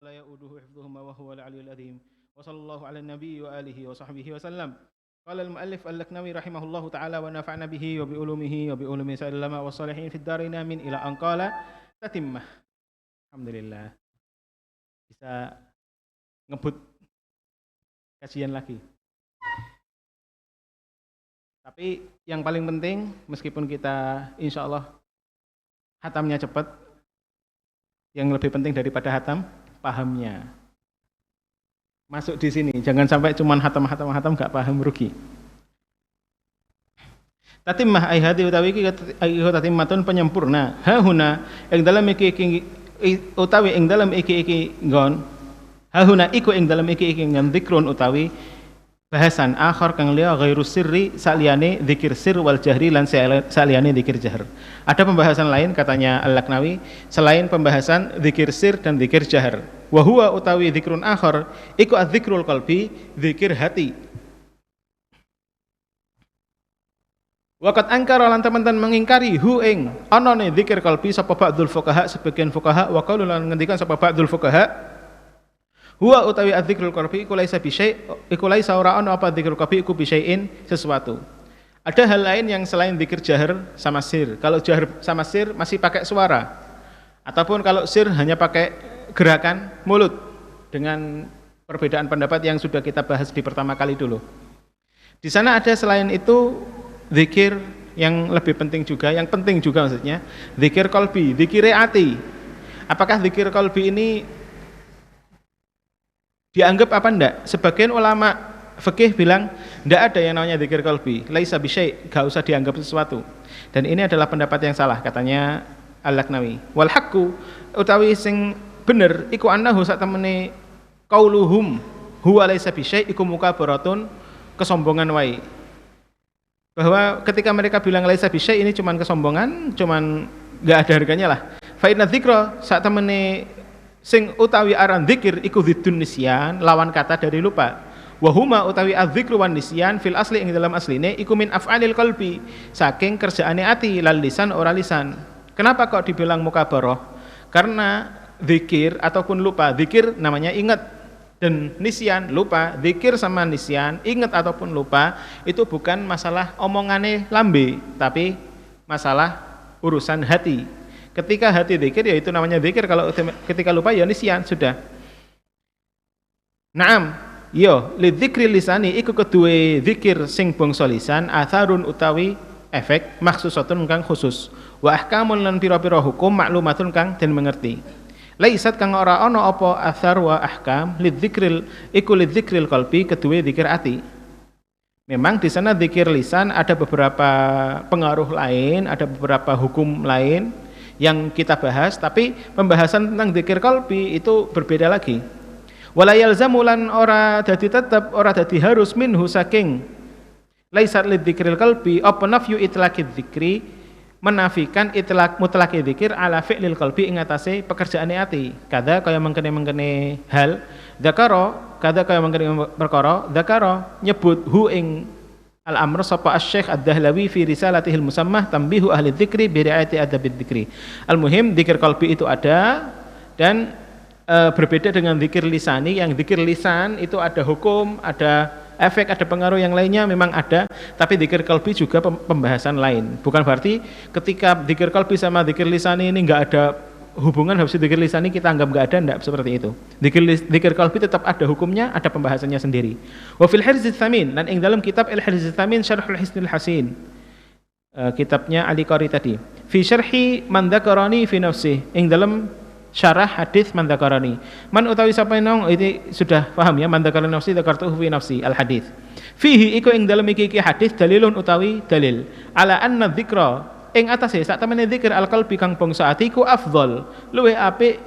لا يؤوده حفظهما وهو العلي العظيم وصلى الله على النبي وآله وصحبه وسلم. قال المؤلف اللكنوي رحمه الله تعالى ونفعنا به وبعلومه وبعلوم سائر العلماء والصالحين في الدارين آمين إلى أن قال tatimah. Alhamdulillah bisa ngebut kajian lagi. Tapi yang paling penting meskipun kita insya Allah hatamnya cepat, yang lebih penting daripada hatam pahamnya. Masuk di sini, jangan sampai cuman hatam gak paham, rugi. Tatimah ai hadi utawi iki tatimmatun penyempurna. Ha huna ing dalam iki utawi ing dalam iki nggon. Ha huna iku ing dalam iki ngan zikrun utawi bahasan akhir kang liya ghairu sirri saliyane zikir sir wal jahri lan saliyane zikir jahr. Ada pembahasan lain katanya Al-Laknawi selain pembahasan zikir sir dan zikir jahr. Wa huwa utawi zikrun akhir iku az-zikrul qalbi, zikir hati. Waqat angkara lan teman-teman mengingkari hu ing anane zikir qalbi sapa ba'dul fuqaha, sebagian fuqaha wa qalu lan ngendikan sapa ba'dul fuqaha huwa utawi az-zikrul qalbi iku laisa bisyai, iku laisa ora ana apa zikrul qalbi iku bisyai'in sesuatu. Ada hal lain yang selain zikir jahr sama sir. Kalau jahr sama sir masih pakai suara, ataupun kalau sir hanya pakai gerakan mulut, dengan perbedaan pendapat yang sudah kita bahas di pertama kali dulu. Di sana ada selain itu zikir yang lebih penting juga, yang penting juga maksudnya, zikir qalbi, zikir hati. Apakah zikir qalbi ini dianggap apa enggak? Sebagian ulama fikih bilang enggak ada yang namanya zikir qalbi, laisa bisyai', enggak usah dianggap sesuatu. Dan ini adalah pendapat yang salah, katanya Al-Laknawi. Wal haqqu utawi sing bener iku annahu sak temene qauluhum huwa laisa bisyai' iku mukabaratun, kesombongan wae. Bahwa ketika mereka bilang laisa bisyai' ini cuman kesombongan, cuman enggak ada harganya lah. Fa inna dzikra sak temene sing utawi aran zikir iku ziddun nisyan, lawan kata dari lupa. Wa huma utawi az-zikru wan nisyan fil asli ing dalam asline iku min af'alil qalbi, saking kerjaane ati, lal lisan ora lisan. Kenapa kok dibilang mukabarah? Karena zikir ataupun lupa, zikir namanya ingat, dan nisyan lupa. Zikir sama nisyan, ingat ataupun lupa, itu bukan masalah omongane lambe, tapi masalah urusan hati. Ketika hati zikir ya itu namanya zikir, kalau ketika lupa ya nisyan, sudah. Naam, yo lidzikri lisani iku kedue zikir sing bangsa lisan atharun utawi efek maksusatun kang khusus, wa ahkamun lan pira-pira hukum maklumatun kang den mengerti. Laisat kang ora ana apa athar wa ahkam lidzikril iku lidzikril qalbi, kedue zikir ati. Memang di sana zikir lisan ada beberapa pengaruh lain, ada beberapa hukum lain yang kita bahas, tapi pembahasan tentang zikir qalbi itu berbeda lagi. Wala yalzamu lan ora dadi tetep, ora dadi harus minhu saking laisat lidzikril qalbi apa nafyu itlaqid dzikri, menafikan itlaq mutlaqi dzikir ala fi'lil qalbi ing atase pekerjaane ati. Kada kaya mengkene hal, dzakara kada kaya mengkene perkara, dzakara nyebut hu ing al-amr sapa asy-syekh ad-Dahlawi fi risalatihil musammah tanbihu ahli dzikri bi ri'ayati adabid dzikri. Al-muhim dzikir qalbi itu ada, dan berbeda dengan dzikir lisani. Yang dzikir lisan itu ada hukum, ada efek, ada pengaruh yang lainnya memang ada, tapi dzikir qalbi juga pembahasan lain. Bukan berarti ketika dzikir qalbi sama dzikir lisani ini enggak ada hubungan, habis dzikir lisani kita anggap enggak ada, enggak seperti itu. Dzikir qalbi tetap ada hukumnya, ada pembahasannya sendiri. Wa fil Hirzit Tsamin, dan ing dalam kitab Al-Hirzit Tsamin Syarhul Hisnil Hasin, kitabnya Ali Qari tadi, fi syarhi man dzakarani fi nafsi, ing dalam syarah hadis man dzakarani. Man utawi sapa nang ini sudah paham ya, man dzakarani nafsi dzakartuhu fi nafsi al hadis. Fihi iku ing dalem iki hadis dalilun utawi dalil ala anna dzikra ing atase sak temene zikir al qalbi kang bangsa ati ku afdhal, luwih apik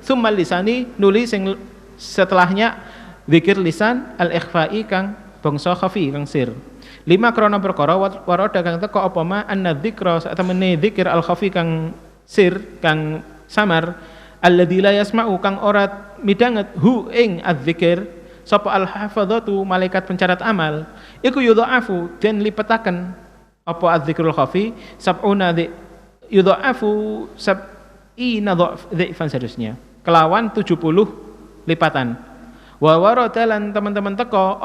summal lisani nuli sing setelahnya zikir lisan al ikhfa'i kang bangsa khafi kang sir. Lima krana perkara warada kang teko apa ma anna dzikra sak temene zikir al khafi kang sir kang samar, alladzi la yasma'u kang ora midanget hu ing adzikir sapa al-hafadzatu malaikat pencatat amal, iku yudha'afu den lipetaken apa adzikrul khafi sab'una yudha'afu sab'ina dha'fan seterusnya. Kelawan 70 lipatan. Wa warada lan teman-teman teko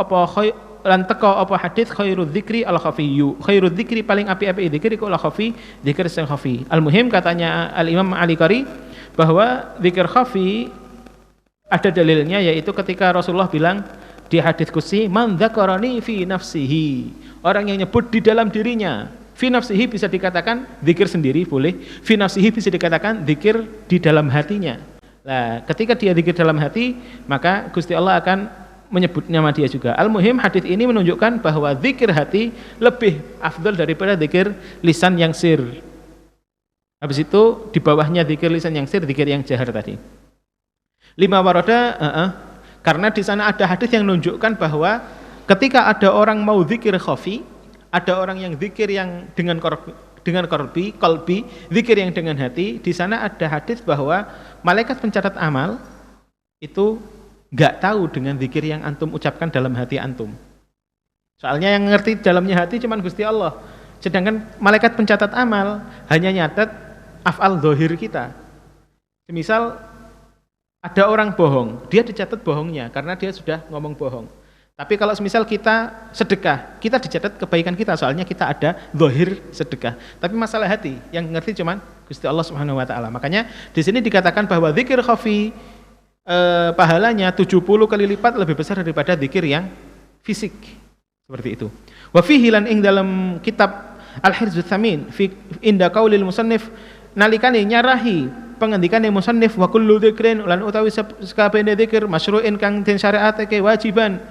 apa hadis khairul dzikri al khafiyyu. Khairul dzikri paling api-api dzikir iku al khafi, dzikir sing khafi. Al muhim katanya Al Imam Ali Qari bahwa dzikir khafi ada dalilnya, yaitu ketika Rasulullah bilang di hadis qudsi, man dzakarani fi nafsihi. Orang yang nyebut di dalam dirinya. Fi nafsihi bisa dikatakan zikir sendiri boleh, fi nafsihi bisa dikatakan zikir di dalam hatinya. Nah, ketika dia zikir dalam hati, maka Gusti Allah akan menyebut nama dia juga. Al-muhim hadis ini menunjukkan bahwa zikir hati lebih afdal daripada zikir lisan yang sir. Habis itu di bawahnya zikir lisan yang sir, zikir yang jahar tadi. 5 waroda, karena di sana ada hadis yang menunjukkan bahwa ketika ada orang mau zikir khafi, ada orang yang zikir yang dengan qalbi, zikir yang dengan hati. Di sana ada hadis bahwa malaikat pencatat amal itu enggak tahu dengan zikir yang antum ucapkan dalam hati antum. Soalnya yang ngerti dalamnya hati cuma Gusti Allah. Sedangkan malaikat pencatat amal hanya nyatet af'al zahir kita. Semisal ada orang bohong, dia dicatat bohongnya karena dia sudah ngomong bohong. Tapi kalau semisal kita sedekah, kita dicatat kebaikan kita, soalnya kita ada zahir sedekah. Tapi masalah hati yang ngerti cuman Gusti Allah Subhanahu wa taala. Makanya di sini dikatakan bahwa zikir khafi pahalanya 70 kali lipat lebih besar daripada zikir yang fisik. Seperti itu. Wa fihi lan ing dalam kitab Al-Hirzut Tsamin fi inda qaulil musannif nalikane nyarahi pengandikane musannif wa kullu dzikrin lan utawi sakabehane zikir masyru'in kang den syariatake wajiban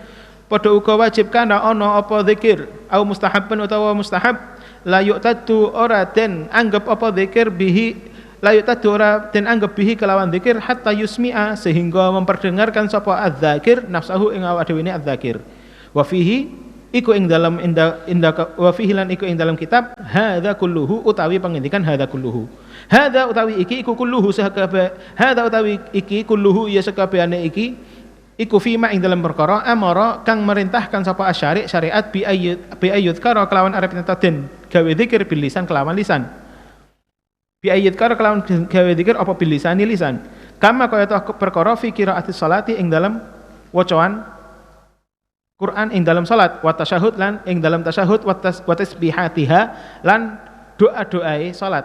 padha uga wajib kana ana apa zikir au mustahabban utawa mustahab la yu'tadu ora den anggap apa zikir bihi la yu'tadu ora den anggap bihi kelawan zikir hatta yusmi'a sehingga memperdengarkan sapa az-zakir nafsahu ing awak dhewe ne az-zakir wa fihi iku ing dalam inda wa fihi lan iku ing dalam kitab hadza kulluhu utawi pengendikan hadza kulluhu hadza utawi iki iku kulluhu sakabeh hadza utawi iki kulluhu ya sakabehane iki iku fima ing dalam perkara amara kang merintahkan sapa asyari syariat bi ayyud karo kelawan arep netaden gawe zikir bil lisan kelawan lisan bi ayyud karo kelawan gawe zikir apa bil lisani lisan kama kaya to perkara fi qiraatis salati ing dalam wacoan Quran ing dalam salat wa tasyahud lan ing dalam tasyahud wa tasbihatiha lan doa-doae salat.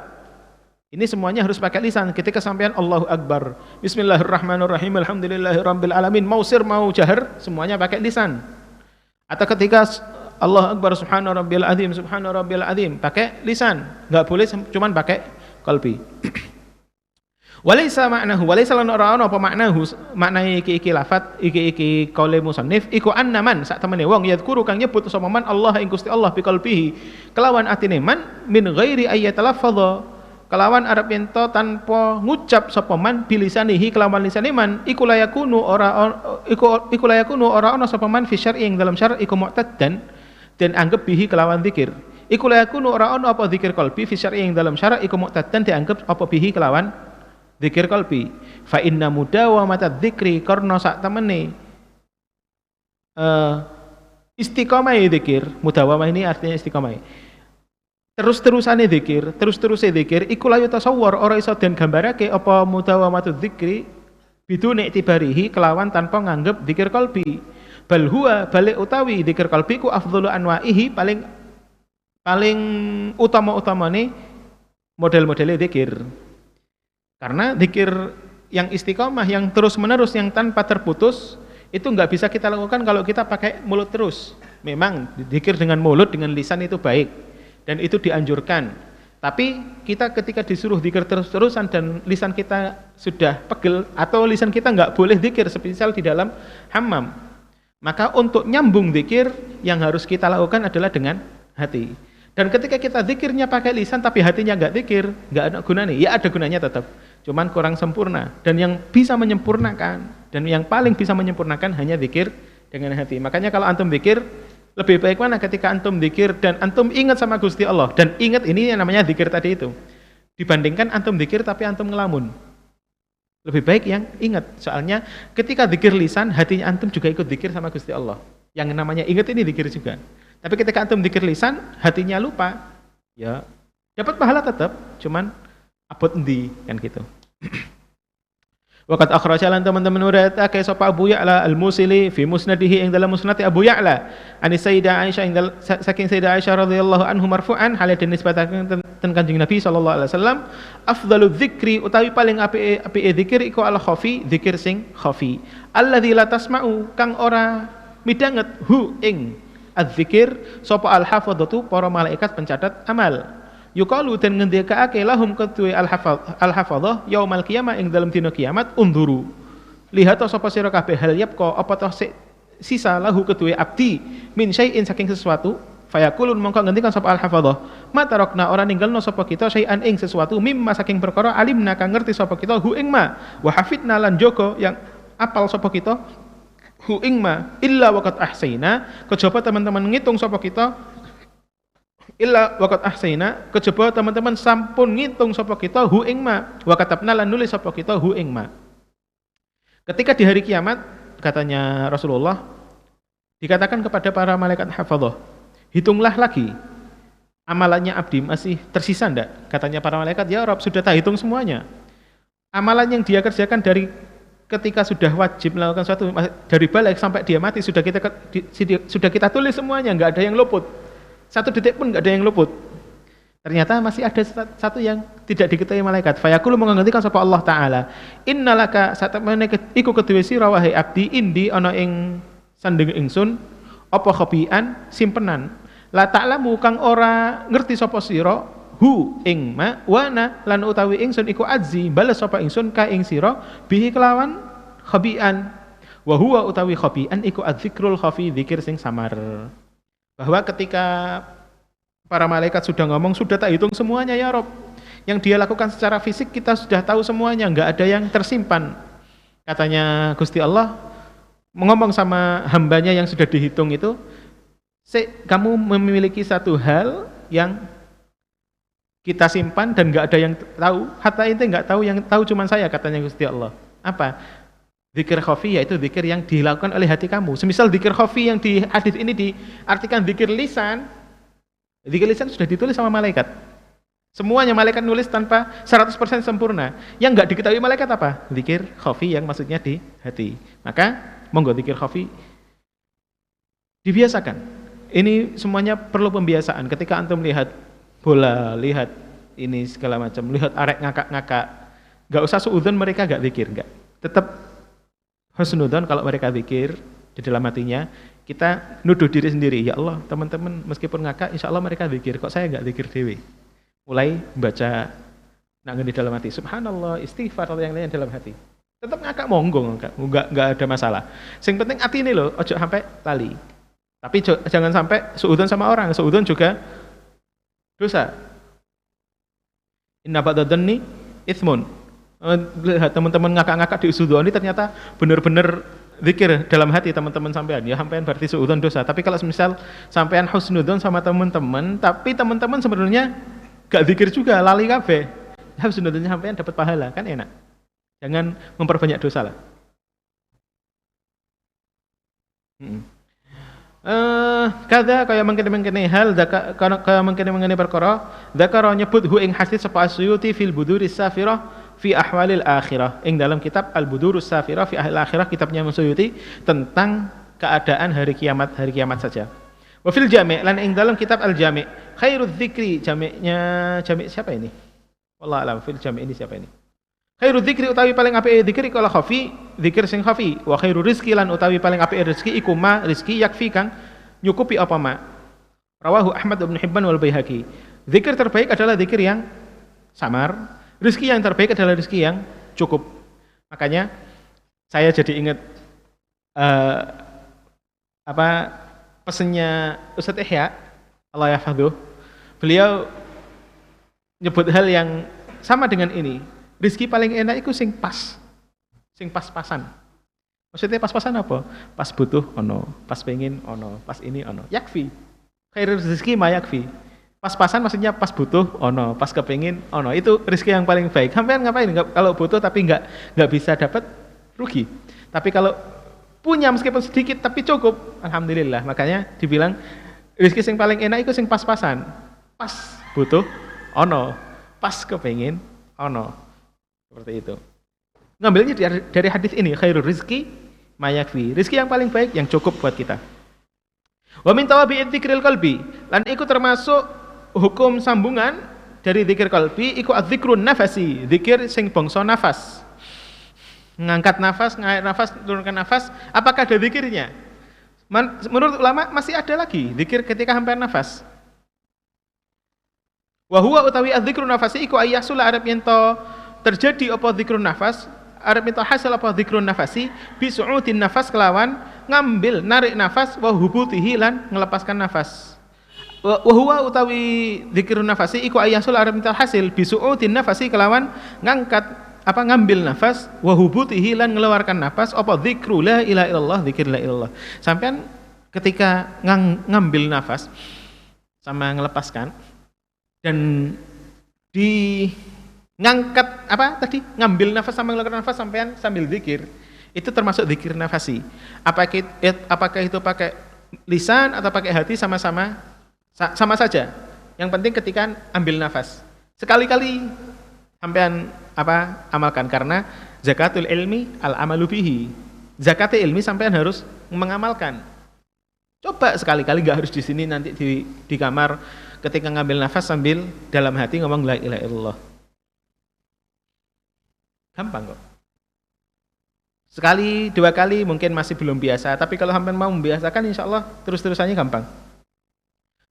Ini semuanya harus pakai lisan. Ketika sampean Allahu Akbar, Bismillahirrahmanirrahim, Alhamdulillahirabbil alamin, mau sir mau jahar, semuanya pakai lisan. Atau ketika Allahu Akbar, Subhana rabbil azim, pakai lisan. Enggak boleh cuman pakai qalbi. Walaysa ma'nahu, walaysa lan ora ana apa maknahu, maknane iki lafat, iki qaule musannif, iku annaman sak temene wong yadhkuru kang nyebut sapa man Allah ing Gusti Allah bi qalbihi, kelawan atine man min ghairi ayyatalaffadha kelawan arep ento tanpa ngucap sapa man bilisanihi kelawan lisane man iku layakunu ora ana sapa man fi syar'i ing dalam syara' iku mu'taddan den anggap bihi kelawan zikir iku layakunu ora ana apa zikir qalbi fi syar'i ing dalam syara' iku mu'taddan dianggap apa bihi kelawan zikir qalbi fa inna mudawamata dzikri karna sak temene istiqamah zikir mudawamah ini artinya istiqamah terus-terusane zikir iku layu tasawwur ora iso den gambarake apa mudawamatu dzikri bidune itibarihi kelawan tanpa nganggep zikir qalbi bal huwa balik utawi zikir qalbi ku afdhalu anwa'ihi paling utama-utamane model-modele zikir karena zikir yang istiqamah yang terus-menerus yang tanpa terputus itu enggak bisa kita lakukan kalau kita pakai mulut terus. Memang zikir dengan mulut dengan lisan itu baik dan itu dianjurkan. Tapi kita ketika disuruh zikir terus-terusan dan lisan kita sudah pegel atau lisan kita enggak boleh zikir semisal di dalam hammam, maka untuk nyambung zikir yang harus kita lakukan adalah dengan hati. Dan ketika kita zikirnya pakai lisan tapi hatinya enggak zikir, enggak ada gunanya. Ya ada gunanya tetap, cuman kurang sempurna. Dan yang bisa menyempurnakan dan yang paling bisa menyempurnakan hanya zikir dengan hati. Makanya kalau antum zikir lebih baik mana ketika antum zikir dan antum ingat sama Gusti Allah dan ingat ini yang namanya zikir tadi itu dibandingkan antum zikir tapi antum ngelamun. Lebih baik yang ingat, soalnya ketika zikir lisan hatinya antum juga ikut zikir sama Gusti Allah. Yang namanya ingat ini zikir juga. Tapi ketika antum zikir lisan hatinya lupa, ya dapat pahala tetap, cuman abot endi kan gitu. Waqad akhraja lan teman-teman muriatake sapa Abu Ya'la Al-Musili fi musnadihi ing dalam musnad Abu Ya'la ani Sayyidah Aisyah ing saking Sayyidah Aisyah radhiyallahu anhu marfu'an hale den nisbataken ten Kanjeng Nabi sallallahu alaihi wasallam afdalu dzikri utawi paling apike zikir iku al khafi zikir sing khafi alladzi la tasma'u kang ora midanget hu ing adzikir sapa al hafadzatu para malaikat pencatat amal. Yuqalu dan ngendikake lahum kedue al-hafadhah yaumal qiyamah ing dalam dina kiamat unduru lihat sapa sira kabeh hal yapqa apa toh sisa lahu kedue abdi min syai'in saking sesuatu fayaqulun mongko ngendikan sapa al-hafadhah matarokna ora ninggalno sapa kita syai'an ing sesuatu mimma saking perkara alimna kang ngerti sapa kita hu ing ma wa hafidna lan jaga yang apal sapa kita hu ing ma illa waqad ahsayna kejaba teman-teman ngitung sapa kita illa waqad ahsayna kejaba teman-teman sampun ngitung sapa kita hu ing ma wa katabna lan nulis sapa kita hu ing ma. Ketika di hari kiamat katanya Rasulullah dikatakan kepada para malaikat hafadzah, hitunglah lagi amalannya abdi masih tersisa ndak? Katanya para malaikat, ya Rabb sudah tak hitung semuanya. Amalan yang dia kerjakan dari ketika sudah wajib melakukan sesuatu dari balik sampai dia mati sudah kita tulis semuanya, enggak ada yang luput. Satu detik pun enggak ada yang luput. Ternyata masih ada satu yang tidak diketahui malaikat. Fayaqulu menggantikan sapa Allah taala, innalaka satamene iku kedue sira wahai abdi indi ana ing sandeng ingsun apa khabian simpenan. La ta'lamu kang ora ngerti sapa sira hu ing ma wana lan utawi ingsun iku azzi bales sapa ingsun ka ing sira bihi kelawan khabian. Wa huwa utawi khabian iku adzikrul khafi dzikir sing samar. Bahwa ketika para malaikat sudah ngomong, sudah tak hitung semuanya ya Rob. Yang dia lakukan secara fisik kita sudah tahu semuanya, nggak ada yang tersimpan. Katanya Gusti Allah ngomong sama hambanya yang sudah dihitung itu, kamu memiliki satu hal yang kita simpan dan nggak ada yang tahu. Hatta ente nggak tahu, yang tahu cuma saya, katanya Gusti Allah. Apa? Zikir khafi yaitu zikir yang dilakukan oleh hati kamu. Semisal zikir khafi yang di hadis ini diartikan zikir lisan. Zikir lisan sudah ditulis sama malaikat. Semuanya malaikat nulis tanpa 100% sempurna. Yang enggak diketahui malaikat apa? Zikir khafi yang maksudnya di hati. Maka monggo zikir khafi dibiasakan. Ini semuanya perlu pembiasaan. Ketika antum lihat bola, lihat ini segala macam, lihat arek ngakak-ngakak, enggak usah suudzon mereka enggak zikir, enggak. Tetap husnudzon kalau mereka zikir di dalam hatinya. Kita nuduh diri sendiri, ya Allah, teman-teman meskipun ngakak, insya Allah mereka zikir, kok saya nggak zikir dewi. Mulai baca nangen di dalam hati, subhanallah, istighfar atau yang lain dalam hati. Tetap ngakak monggo, nggak ada masalah. Yang penting hati ini loh, ojo sampai lali. Tapi jangan sampai suudzon sama orang, suudzon juga dosa. Inna ba'dadhanni itsmun. Teman-teman ngakak-ngakak di suudzoni ternyata benar-benar zikir dalam hati teman-teman sampean, ya sampean berarti suudzon dosa. Tapi kalau misal sampean husnudzon sama teman-teman, tapi teman-teman sebenarnya gak zikir juga, lali kabeh, husnudzonnya sampean dapat pahala, kan enak. Jangan memperbanyak dosa lah. Kada kaya mengkene hal kaya mengkene perkara dzakara nyebut hu ing hadis sapa Asyuti fil buduris safirah fi ahwalil akhirah, ing dalam kitab Al-Budurus Safirah fi ahwalil akhirah, kitabnya Suyuti tentang keadaan hari kiamat saja. Wa fil jami' lan ing dalam kitab Al-Jami' khairudz dzikri, jami' siapa ini? Wallahu alam, fil jami' ini siapa ini? Khairudz dzikri utawi paling apik dzikir iku khafi, dzikir sing khafi, wa khairur rizqi lan utawi paling apik rezeki iku ma rizki yakfi kang nyukupi apa ma. Rawahu Ahmad bin Hibban wal Baihaqi. Dzikir terbaik adalah dzikir yang samar. Rezeki yang terbaik adalah rezeki yang cukup. Makanya saya jadi ingat pesannya Ustadz Ihya Allah yahfadzuh. Beliau nyebut hal yang sama dengan ini. Rezeki paling enak itu sing pas. Sing pas-pasan. Maksudnya pas-pasan apa? Pas butuh ono, pas pengen ono, pas ini ono. Yakfi. Khairul rezeki ma yakfi. Pas-pasan maksudnya pas butuh ono, pas kepengin ono. Itu rezeki yang paling baik. Sampean ngapain? Kalau butuh tapi nggak bisa dapat, rugi. Tapi kalau punya meskipun sedikit tapi cukup, alhamdulillah. Makanya dibilang rezeki yang paling enak itu yang pas-pasan. Pas butuh ono, pas kepengin ono. Seperti itu. Ngambilnya dari hadis ini, khairul rizki mayakfi. Rizki yang paling baik yang cukup buat kita. Wa min tawabi'id dzikril qalbi, lan iku termasuk hukum sambungan dari zikir qalbi iku adz-dzikrun nafasi, zikir sing bangsa nafas. Ngangkat nafas, ngair nafas, turunkan nafas, apakah ada zikirnya? Menurut ulama masih ada lagi zikir ketika hampir nafas. Wa huwa utawi adz-dzikrun nafasi iku ayyasul arab ento terjadi apa dzikrun nafas, arab ento hasil apa dzikrun nafasi bi su'udin nafas kelawan ngambil narik nafas wa hubutihi lan melepaskan nafas. Wa huwa utawi dzikrun nafasi iku ayyasul arab ento hasil bi su'udin nafasi kelawan ngangkat apa ngambil nafas wa hubutihi lan mengeluarkan nafas apa dzikru la ilaha illallah, dzikir la ilallah. Sampean ketika ngambil nafas sama melepaskan dan di ngangkat apa tadi ngambil nafas sama mengeluarkan nafas sampean sambil zikir, itu termasuk zikir nafasi. Apakah itu pakai lisan atau pakai hati sama saja. Yang penting ketika ambil nafas sekali-kali sampean amalkan, karena zakatul ilmi al amalu bihi. Zakat ilmi sampean harus mengamalkan. Coba sekali-kali, nggak harus di sini, nanti di kamar ketika ngambil nafas sambil dalam hati ngomong la ilaha illallah. Gampang kok. Sekali, dua kali mungkin masih belum biasa, tapi kalau sampean mau membiasakan insya Allah terus-terusannya gampang.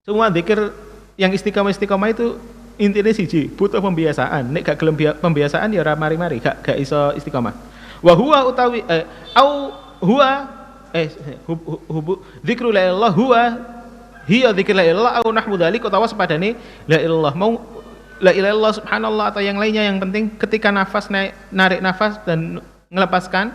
Semua zikir yang istiqomah itu intinya siji, butuh pembiasaan. Nek gak gelem pembiasaan ya ora mari-mari, gak iso istiqomah. Wa huwa utawi dzikru la ilallah huwa hiya dzikru la ilallah au nahwu dzalik utawa sepadane la ilallah. Mau la ilallah subhanallah atau yang lainnya, yang penting ketika nafas narik nafas dan melepaskan,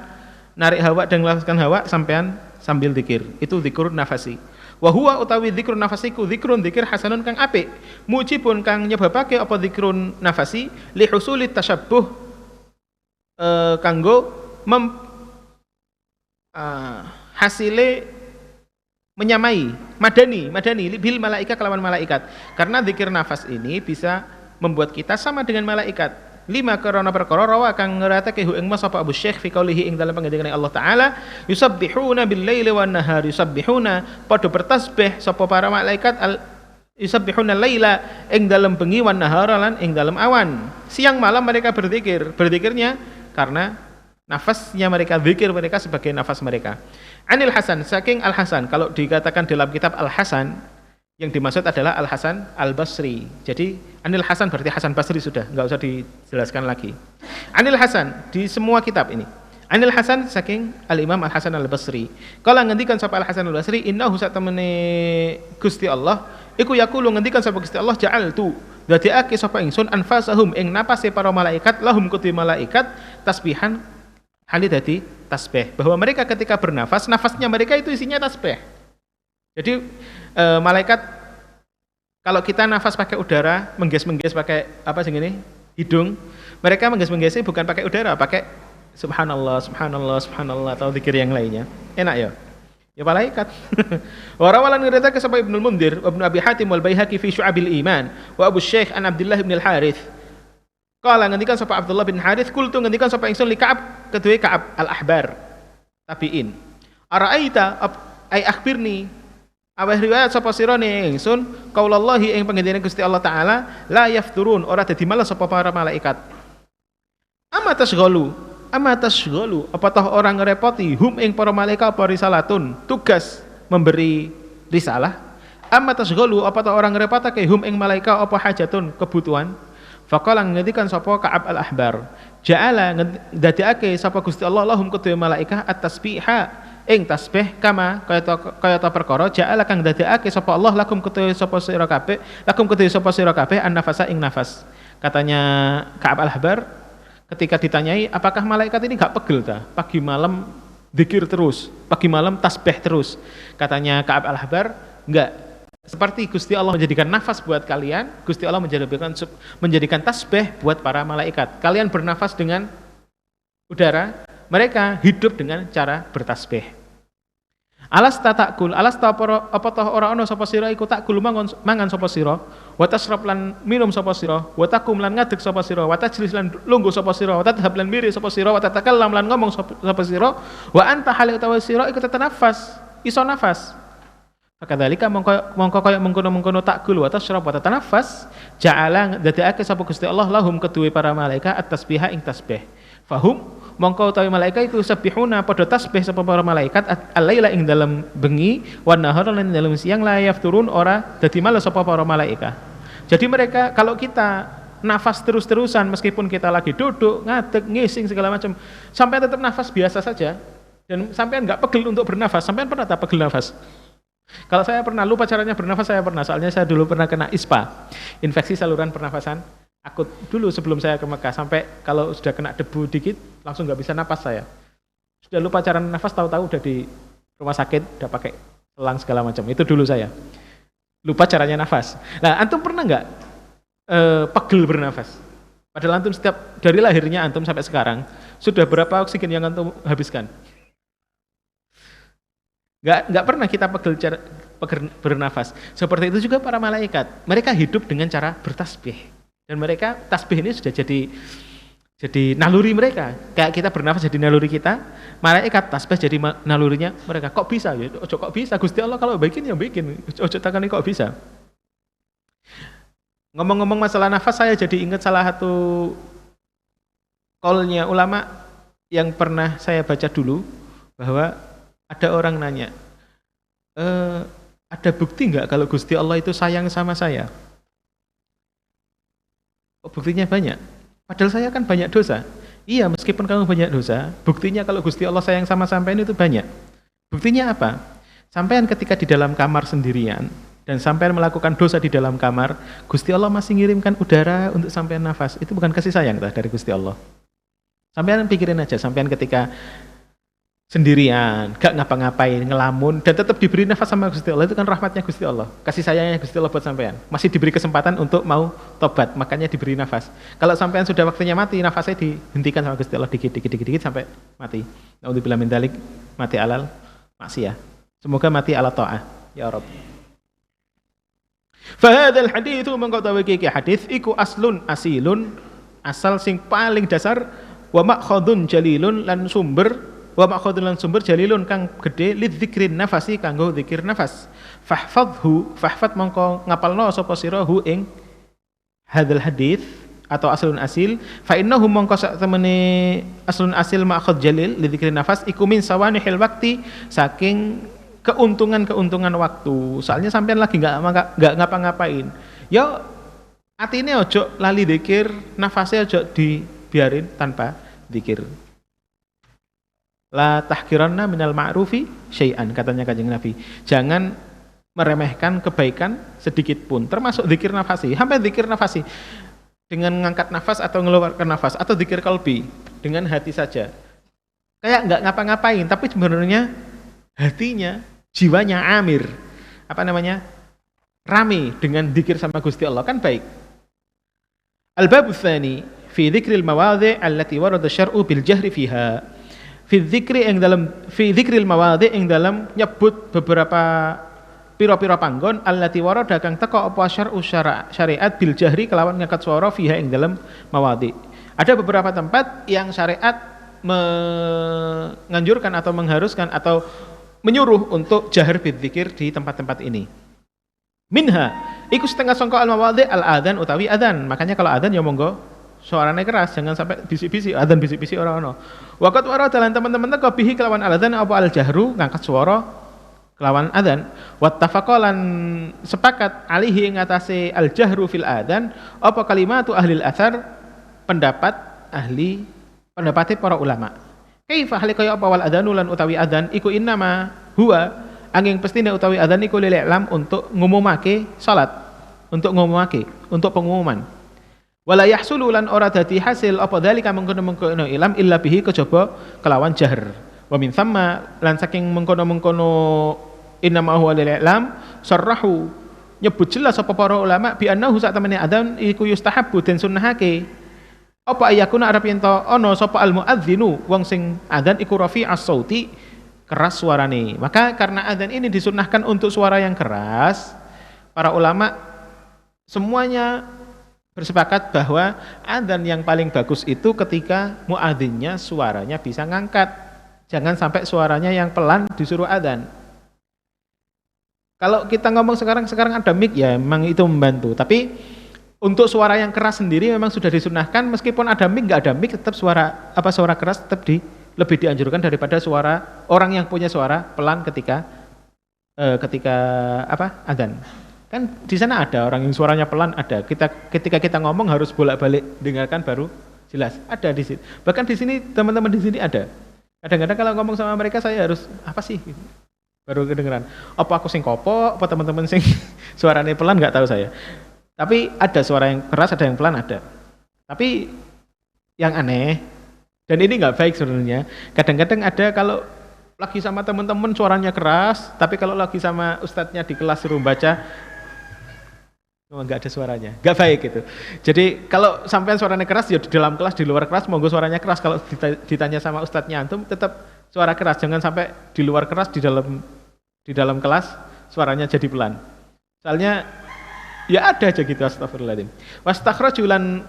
narik hawa dan melepaskan hawa, sampean sambil zikir. Itu zikrun nafasi. Wa huwa utawi dzikrun nafasiku dzikrun dzikir hasanun kang apik, mujibun kang nyebabake apa dzikrun nafasi li husuli tasyabbuh kanggo hasile menyamai madani bil malaika kelawan malaikat. Karena dzikir nafas ini bisa membuat kita sama dengan malaikat. 5 karena perkara rawa kang ngeratake hu ing mas apa Abu Syekh fi qaulihi ing dalam pengendikan Allah taala yusabbihuna bil laili wan nahar, yusabbihuna padha bertasbih sapa para malaikat yusabbihuna laila ing dalam bengi wan nahar lan ing dalam awan. Siang malam mereka berzikirnya karena nafasnya mereka, zikir mereka sebagai nafas mereka. Anil Hasan, saking Al Hasan, kalau dikatakan dalam kitab Al Hasan yang dimaksud adalah Al Hasan Al Basri. Jadi Anil Hasan berarti Hasan Basri, sudah nggak usah dijelaskan lagi. Anil Hasan di semua kitab ini. Anil Hasan saking Al Imam Al Hasan Al Basri. Kalau ngendikan sapa Al Hasan Al Basri, innahu satamene Gusti Allah iku yaqulu ngendikan sapa Gusti Allah, ja'altu dadiake sapa ingsun anfasahum ing napase para malaikat lahum kuti malaikat tasbihan hali dadi tasbih. Bahwa mereka ketika bernafas, nafasnya mereka itu isinya tasbih. Jadi malaikat kalau kita nafas pakai udara, mengges pakai apa sih ini? Hidung. Mereka mengges-menggesnya bukan pakai udara, pakai subhanallah, subhanallah, subhanallah atau zikir yang lainnya. Enak ya? Ya malaikat. Wa rawalan ngerita ke sapa Ibnu Mundzir, Ibnu Abi Hatim wal Baihaqi fi Syu'abil Iman, wa Abu Syekh an Abdullah bin Al-Harits. Qala ngendikan sapa Abdullah bin Harits, qultu ngendikan sapa ingsun li Ka'ab, kedue Ka'ab al-Ahbar, tabi'in. Ara'aita ay akhbirni, aweh riwayat sapa sirane ingsun qaulallahi ing pengendene Gusti Allah taala la yafturun, ora dadi malas sapa para malaikat. Ama tasghalu apa toh orang ngerepoti hum ing para malaikat apa risalatun, tugas memberi risalah. Ama tasghalu apa toh orang ngerepotake hum ing malaikat apa hajatun, kebutuhan. Faqala ngendikan sapa Ka'ab al-Ahbar, ja'ala ndadekake sapa Gusti Allah lahum kedue malaikat at-tasbiha ing tasbih kama kaya ta perkara ja'ala kang ndadekake sapa Allah lakum kedue sapa sira kabeh an-nafasa ing nafas. Katanya Ka'ab al-Ahbar ketika ditanyai apakah malaikat ini enggak pegel ta? Pagi malam zikir terus, pagi malam tasbih terus. Katanya Ka'ab al-Ahbar, enggak. Seperti Gusti Allah menjadikan nafas buat kalian, Gusti Allah menjadikan tasbih buat para malaikat. Kalian bernafas dengan udara, mereka hidup dengan cara bertasbih. Alas tatakul, alas ta apa toh ora ana sapa sira iku takul mangan sapa sira, wa tasrab lan minum sapa sira, wa takum lan ngadeg sapa sira, wa tajlis lan lungguh sapa sira, wa tadhhab lan miri sapa sira, wa tatakallam lan ngomong sapa sira, wa anta hal utawa sira iku tatanafas, iso nafas. Fakadzalika mongko kaya mengkono-mengkono takul wa tasrab wa tatanafas, ja'ala dadekake sapa Gusti Allah lahum keduwe para malaikat at-tasbiha ing tasbih. Fahum mongko utawi malaikat itu sabihuna padha tasbih sapa para malaikat al-laila ing dalam bengi wan nahar lan dalam siang la yafturun ora dadi males sapa para malaikat. Jadi mereka kalau kita nafas terus-terusan meskipun kita lagi duduk, ngadeg, ngising segala macam, sampai tetap nafas biasa saja dan sampean enggak pegel untuk bernafas. Sampean pernah tak pegel nafas? Kalau saya pernah, lupa caranya bernafas saya pernah, soalnya saya dulu pernah kena ISPA, infeksi saluran pernafasan akut dulu sebelum saya ke Mekah, sampai kalau sudah kena debu dikit langsung nggak bisa napas saya. Sudah lupa cara nafas, tahu-tahu udah di rumah sakit, udah pakai selang segala macam. Itu dulu saya. Lupa caranya nafas. Nah, antum pernah nggak pegel bernafas? Padahal antum setiap dari lahirnya antum sampai sekarang sudah berapa oksigen yang antum habiskan? Nggak pernah kita pegel bernafas. Seperti itu juga para malaikat. Mereka hidup dengan cara bertasbih. Dan mereka tasbih ini sudah jadi naluri mereka. Kayak kita bernafas jadi naluri kita, malaikat tasbih jadi nalurinya mereka. Kok bisa? Ya, kok bisa? Gusti Allah kalau bikin ya bikin. Ojo takani kok bisa. Ngomong-ngomong masalah nafas, saya jadi ingat salah satu qaulnya ulama yang pernah saya baca dulu, bahwa ada orang nanya, ada bukti nggak kalau Gusti Allah itu sayang sama saya? Oh, buktinya banyak. Padahal saya kan banyak dosa. Iya, meskipun kamu banyak dosa, buktinya kalau Gusti Allah sayang sama sampean itu banyak. Buktinya apa? Sampean ketika di dalam kamar sendirian dan sampean melakukan dosa di dalam kamar, Gusti Allah masih ngirimkan udara untuk sampean nafas. Itu bukan kasih sayang dari Gusti Allah. Sampean pikirin aja, sampean ketika sendirian, gak ngapa-ngapain, ngelamun, dan tetap diberi nafas sama Gusti Allah, itu kan rahmatnya Gusti Allah, kasih sayangnya Gusti Allah buat sampean. Masih diberi kesempatan untuk mau tobat, makanya diberi nafas. Kalau sampean sudah waktunya mati, nafasnya dihentikan sama Gusti Allah dikit sampai mati. Naudzubillah min dzalik, mati alal maksiyah. Semoga mati ala ta'ah ya Rabb. Fa hadzal hadits mengko tawiki hadis iku aslun asilun, asal sing paling dasar, wa ma'khadun jalilun lan sumber, wa ma'khadun lan sumber jalilun kang gede lidzikrin nafasi kanggo zikir nafas. Fahfadh mongko ngapalno sapa sira hu ing hadzal hadits atau aslun asil, fa innahu mongko sak temene aslun asil ma'khad jalil lidzikrin nafas iku min sawanihil waqti, saking keuntungan waktu. Soalnya sampean lagi enggak ngapa-ngapain, ya atine ojo lali zikir, nafasnya ojo dibiarin tanpa zikir. La tahkiranna minal ma'rufi syai'an, katanya Kanjeng Nabi. Jangan meremehkan kebaikan sedikit pun, termasuk zikir nafasi. Sampai zikir nafasi dengan mengangkat nafas atau mengeluarkan nafas, atau zikir qalbi dengan hati saja. Kayak enggak ngapa-ngapain, tapi sebenarnya hatinya, jiwanya amir. Apa namanya? Rame dengan zikir sama Gusti Allah, kan baik. Al-babu tsani fi dzikril mawadhi' allati warada syar'u bil jahri fiha. Fi dzikril mawadhi' ing dalam nyebut beberapa pira-pira panggon allati warada kang teka apa syar'u syariat bil jahri kelawan ngangkat swara fiha ing dalam mawadhi'. Ada beberapa tempat yang syariat menganjurkan atau mengharuskan atau menyuruh untuk jahar bidzikir di tempat-tempat ini. Minha iku setengah sangka al-mawadhi' al-adzan utawi adzan. Makanya kalau adzan ya monggo suaranya keras, jangan sampai bisik-bisik, adzan bisik-bisik ora ono. Waqat wara dalan teman-teman teko bihi kelawan al-adzan apa al-jahru ngangkat suara kelawan adzan. Wattafaqalan sepakat alihi ing atase al-jahru fil adzan apa kalimatu ahli al-athar, pendapate para ulama. Kaifa hale kaya apa wal adzanu lan utawi adzan iku innama huwa angin pestine utawi adzan iku lil i'lam untuk ngumumake salat, untuk pengumuman. Wala yahsulu lan ora dadi hasil apa dalika mengkono-mengkono ilam illa bihi kejaba kelawan jahr. Wa min thamma lan saking mengkono-mengkono innama huwa lil i'lam sarrahu nyebut jelas apa para ulama bi annahu sak temene adzan iku yustahabbu den sunnahake. Apa ayakuna arep yen to ana sapa al muadzinu wong sing adzan iku rafi'as sauti keras suarane. Maka karena adzan ini disunnahkan untuk suara yang keras, para ulama semuanya bersepakat bahwa adzan yang paling bagus itu ketika muadzinnya suaranya bisa ngangkat. Jangan sampai suaranya yang pelan disuruh adzan. Kalau kita ngomong sekarang ada mic ya memang itu membantu. Tapi untuk suara yang keras sendiri memang sudah disunahkan, meskipun ada mic nggak ada mic tetap suara keras tetap lebih dianjurkan daripada suara orang yang punya suara pelan ketika adzan. Kan di sana ada orang yang suaranya pelan ada. Ketika kita ngomong harus bolak-balik dengarkan baru jelas. Ada di sini. Bahkan di sini teman-teman di sini ada. Kadang-kadang kalau ngomong sama mereka saya harus apa sih? Baru kedengeran. Apa aku sing kopo, apa teman-teman sing suaranya pelan nggak tahu saya. Tapi ada suara yang keras, ada yang pelan ada. Tapi yang aneh dan ini nggak baik sebenarnya. Kadang-kadang ada kalau lagi sama teman-teman suaranya keras, tapi kalau lagi sama ustadznya di kelas suruh baca nggak ada suaranya, nggak baik gitu. Jadi kalau sampean suaranya keras ya di dalam kelas, di luar kelas monggo suaranya keras. Kalau ditanya sama ustadznya antum tetap suara keras, jangan sampai di luar keras di dalam kelas suaranya jadi pelan. Soalnya ya ada aja gitu, astagfirullahaladzim. Wastakhrajulan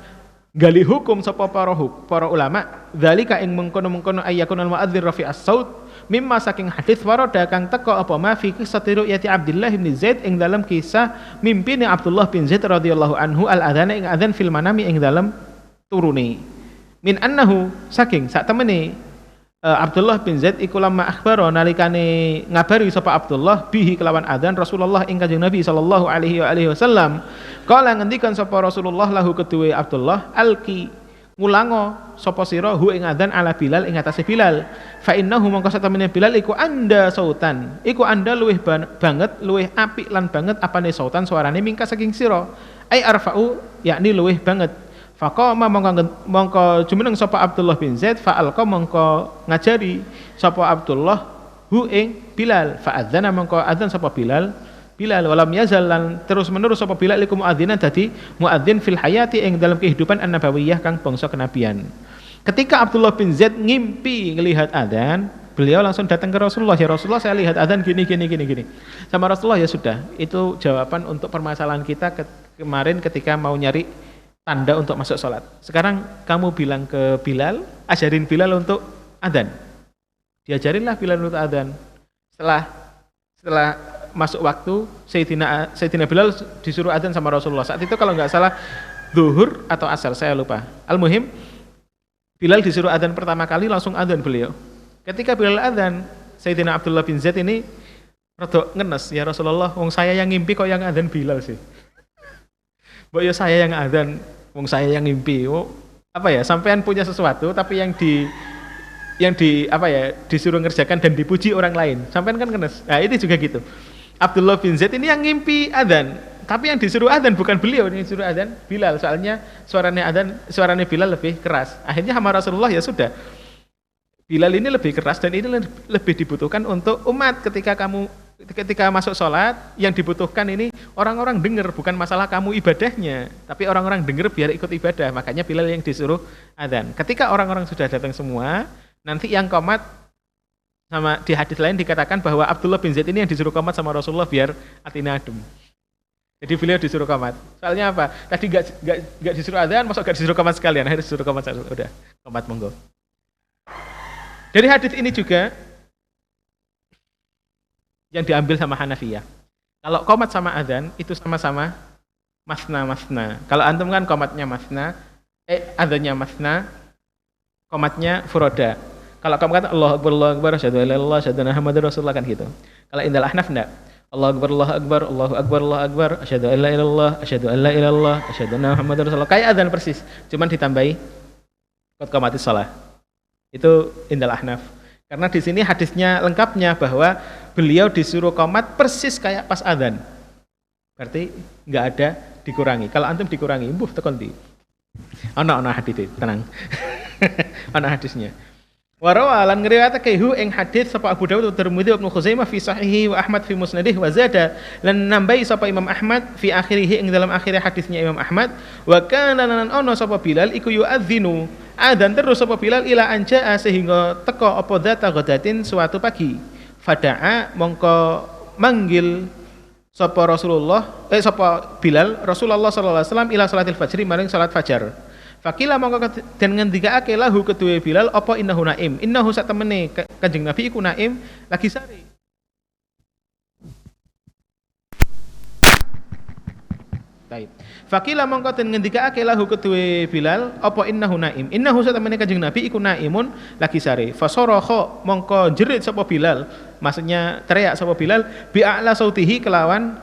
gali hukum sapa para ulama dzalika ing mengkono-mengkono ayyakunal muadzdzir rafi'as saut mimma saking hadis warada kang teko apa ma fi qissah ru'yati Abdullah bin Zaid ing dalam kisah mimpine Abdullah bin Zaid radhiyallahu anhu al adzana ing adzan fil manami ing dalam turune min annahu saking sak temene Abdullah bin Zaid iku lama akhbaro nalikane ngabari sapa Abdullah bihi kelawan adzan Rasulullah ing Kanjeng Nabi sallallahu alaihi wasallam kala ngendikan sapa Rasulullah lahu kedue Abdullah alki ngulango sapa sira hu ing adzan ala Bilal ing atase Bilal fa innahu mongko satemene Bilal iku anda sautan iku anda luweh banget luweh apik lan banget apane sautan suarane mingka saking sira ai arfa'u yakni luweh banget. Faqama mongko jumeneng sapa Abdullah bin Zaid fa'alqa mongko ngajari sapa Abdullah hu ing Bilal fa'adzana mongko adzan sapa Bilal walam yazal lan terus menerus sapa Bilal iku muadzinan dadi muadzin fil hayati ing dalam kehidupan an-nabawiyah kang bangsa kenabian. Ketika Abdullah bin Zaid ngimpi ngelihat adzan, beliau langsung datang ke Rasulullah, ya Rasulullah saya lihat adzan gini. Sama Rasulullah ya sudah, itu jawaban untuk permasalahan kita kemarin ketika mau nyari tanda untuk masuk sholat. Sekarang kamu bilang ke Bilal, ajarin Bilal untuk adzan. Diajarinlah Bilal untuk adzan. Setelah masuk waktu, Sayyidina Bilal disuruh adzan sama Rasulullah. Saat itu kalau nggak salah zuhur atau asar, saya lupa. Al-muhim, Bilal disuruh adzan pertama kali langsung adzan beliau. Ketika Bilal adzan, Sayyidina Abdullah bin Zaid ini rada ngenes, ya Rasulullah, wong saya yang ngimpi kok yang adzan Bilal sih. Mbok ya saya yang adzan, wong saya yang ngimpi. Sampean punya sesuatu tapi yang disuruh ngerjakan dan dipuji orang lain. Sampean kan kenes. Nah, itu juga gitu. Abdullah bin Zaid ini yang ngimpi adzan, tapi yang disuruh adzan bukan beliau, yang disuruh adzan Bilal. Soalnya suaranya Bilal lebih keras. Akhirnya sama Rasulullah ya sudah. Bilal ini lebih keras dan ini lebih dibutuhkan untuk umat ketika masuk sholat, yang dibutuhkan ini orang-orang dengar, bukan masalah kamu ibadahnya, tapi orang-orang dengar biar ikut ibadah. Makanya Bilal yang disuruh adzan. Ketika orang-orang sudah datang semua, nanti yang qomat, sama di hadis lain dikatakan bahwa Abdullah bin Zaid ini yang disuruh qomat sama Rasulullah biar hatinya adem. Jadi beliau disuruh qomat. Soalnya apa? Tadi gak disuruh adzan, masuk gak disuruh qomat sekalian, akhirnya disuruh qomat. Udah, qomat monggo. Dari hadis ini juga yang diambil sama Hanafiyah. Kalau qomat sama adzan itu sama-sama masna. Kalau antum kan qomatnya masna, adzannya masna, qomatnya furoda. Kalau kamu kata Allahu Akbar, asyhadu an la ilaha illallah, asyhadu anna Muhammadar Rasulullah kan gitu. Kalau indal Ahnaf enggak. Allahu Akbar, asyhadu an la ilaha illallah, asyhadu an la ilaha illallah, asyhadu anna Muhammadar Rasulullah. Kayak adzan persis, cuman ditambahi qad qamatis shalah. Itu indal Ahnaf. Karena di sini hadisnya lengkapnya bahwa beliau disuruh qomat persis kayak pas adzan. Berarti enggak ada dikurangi. Kalau antum dikurangi, mbuh tekan ndi. Ana hadis tenang. Ana hadisnya. Warawa lan ngriwayatake hu ing hadis sapa Abu Dawud wa Tirmidzi wa Ibnu Khuzaimah fi sahihi wa Ahmad fi musnadih wa zada lan nambahi sapa Imam Ahmad fi akhirih ing dalam akhir hadisnya Imam Ahmad wa kana lan ono sapa Bilal iku yu'adzinu adzan terus sapa Bilal ila anjaa sehingga teka apa dzata ghadatin suatu pagi Fada'a mongko manggil sapa sapa Bilal Rasulullah sallallahu alaihi wasallam ila salatil fajri maring salat fajar. Fakila mongko den ngendikake lahu kedue Bilal apa innahu naim. Innahu sak temene Kanjeng Nabi iku naim lagi sare. Baik. Fakila mongko den ngendikake lahu kedue Bilal apa innahu naim. Innahu sak temene Kanjeng Nabi iku naimun lagi sare. Fasaraha mongko jerit sapa Bilal. Maksudnya teriak sapa Bilal bi a'la sautihi kelawan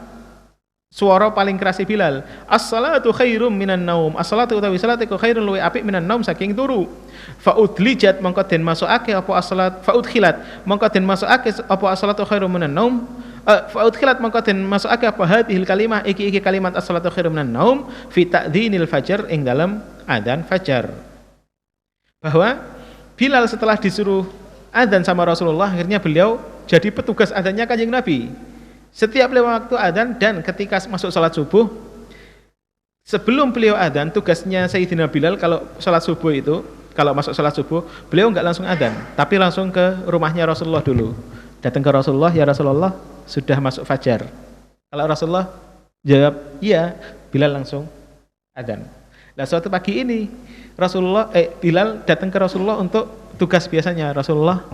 suara paling keras Bilal. As-salatu khairum minan naum. As-salatu utawi salat iku khairun luwih apik minan naum saking turu. Fa udlijat mongko den masukake apa as-salat fa udkhilat mongko den masukake apa as-salatu khairum minan naum. Fa udkhilat mongko den masukake apa hadhil kalimah iki kalimat as-salatu khairum minan naum fi ta'dzinil fajar ing dalam adzan fajar. Bahwa Bilal setelah disuruh adzan sama Rasulullah akhirnya beliau jadi petugas adzannya Kanjeng Nabi. Setiap lewat waktu adzan dan ketika masuk salat subuh, sebelum beliau adzan, tugasnya Sayyidina Bilal kalau salat subuh itu, kalau masuk salat subuh, beliau enggak langsung adzan, tapi langsung ke rumahnya Rasulullah dulu. Datang ke Rasulullah, ya Rasulullah, sudah masuk fajar. Kalau Rasulullah jawab, iya, Bilal langsung adzan. Nah, suatu pagi ini Bilal datang ke Rasulullah untuk tugas biasanya. Rasulullah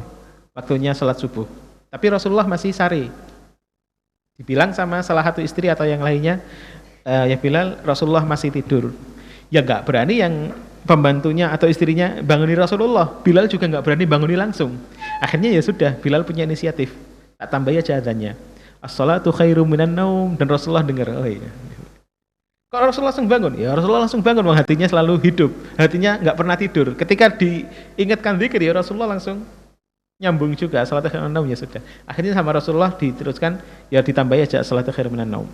waktunya salat subuh. Tapi Rasulullah masih sare. Dibilang sama salah satu istri atau yang lainnya, ya Bilal, Rasulullah masih tidur. Ya enggak berani yang pembantunya atau istrinya banguni Rasulullah. Bilal juga enggak berani banguni langsung. Akhirnya ya sudah, Bilal punya inisiatif. Tak tambah aja adzannya. As-salatu khairum minan naum, dan Rasulullah dengar. Oh iya. Kok Rasulullah langsung bangun? Ya Rasulullah langsung bangun, hatinya selalu hidup. Hatinya enggak pernah tidur. Ketika diingatkan zikir ya Rasulullah langsung nyambung juga salat khairum minan naum, ya sudah. Akhirnya sama Rasulullah diteruskan ya ditambahi aja salat khairum minan naum.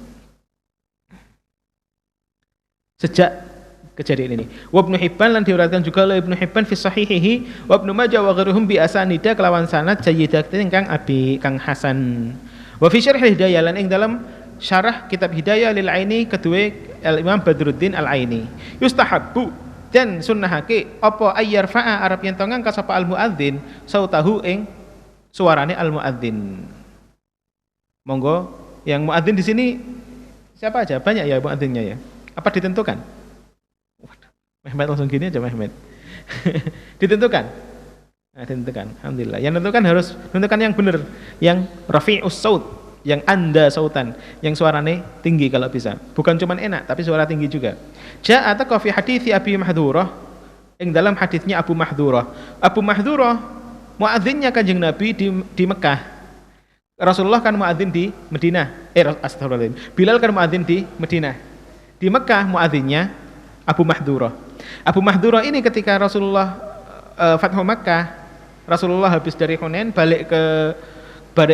Sejak kejadian ini. Wa Ibnu Hibban lan diriwayatkan juga oleh Ibnu Hibban fi sahihihi wa Ibnu Majah wa ghairuhum bi asanida kelawan sanad jayyidatin kang abi kang hasan. Wa fi syarh Hidayah lan ing dalam syarah kitab Hidayah lil Aini kedua Al-Imam Badruddin Al-Aini. Yustahabbu dan sunnahake apa ayyar fa'a arab yen to ngangkat sapa al muadzin sautahu ing suarane al muadzin. Monggo yang muadzin di sini siapa aja? Banyak ya muadzinnya ya. Apa ditentukan? Waduh, Mehmet langsung gini aja Mehmet. Ditentukan. Nah, ditentukan. Alhamdulillah. Yang tentukan harus tentukan yang benar, yang rafi'us saut, yang anda sautan, yang suarane tinggi kalau bisa. Bukan cuma enak, tapi suara tinggi juga. Ja'a taqa fi hadithi Abi Mahdhurah, yang dalam hadisnya Abu Mahdhurah. Abu Mahdhurah muadzinnya Kanjeng Nabi di Mekah. Rasulullah kan muadzin di Madinah. Astagfirullahaladzim. Bilal kan muadzin di Madinah. Di Mekah muadzinnya Abu Mahdhurah. Abu Mahdhurah ini ketika Rasulullah Fathu Mekah, Rasulullah habis dari Hunain balik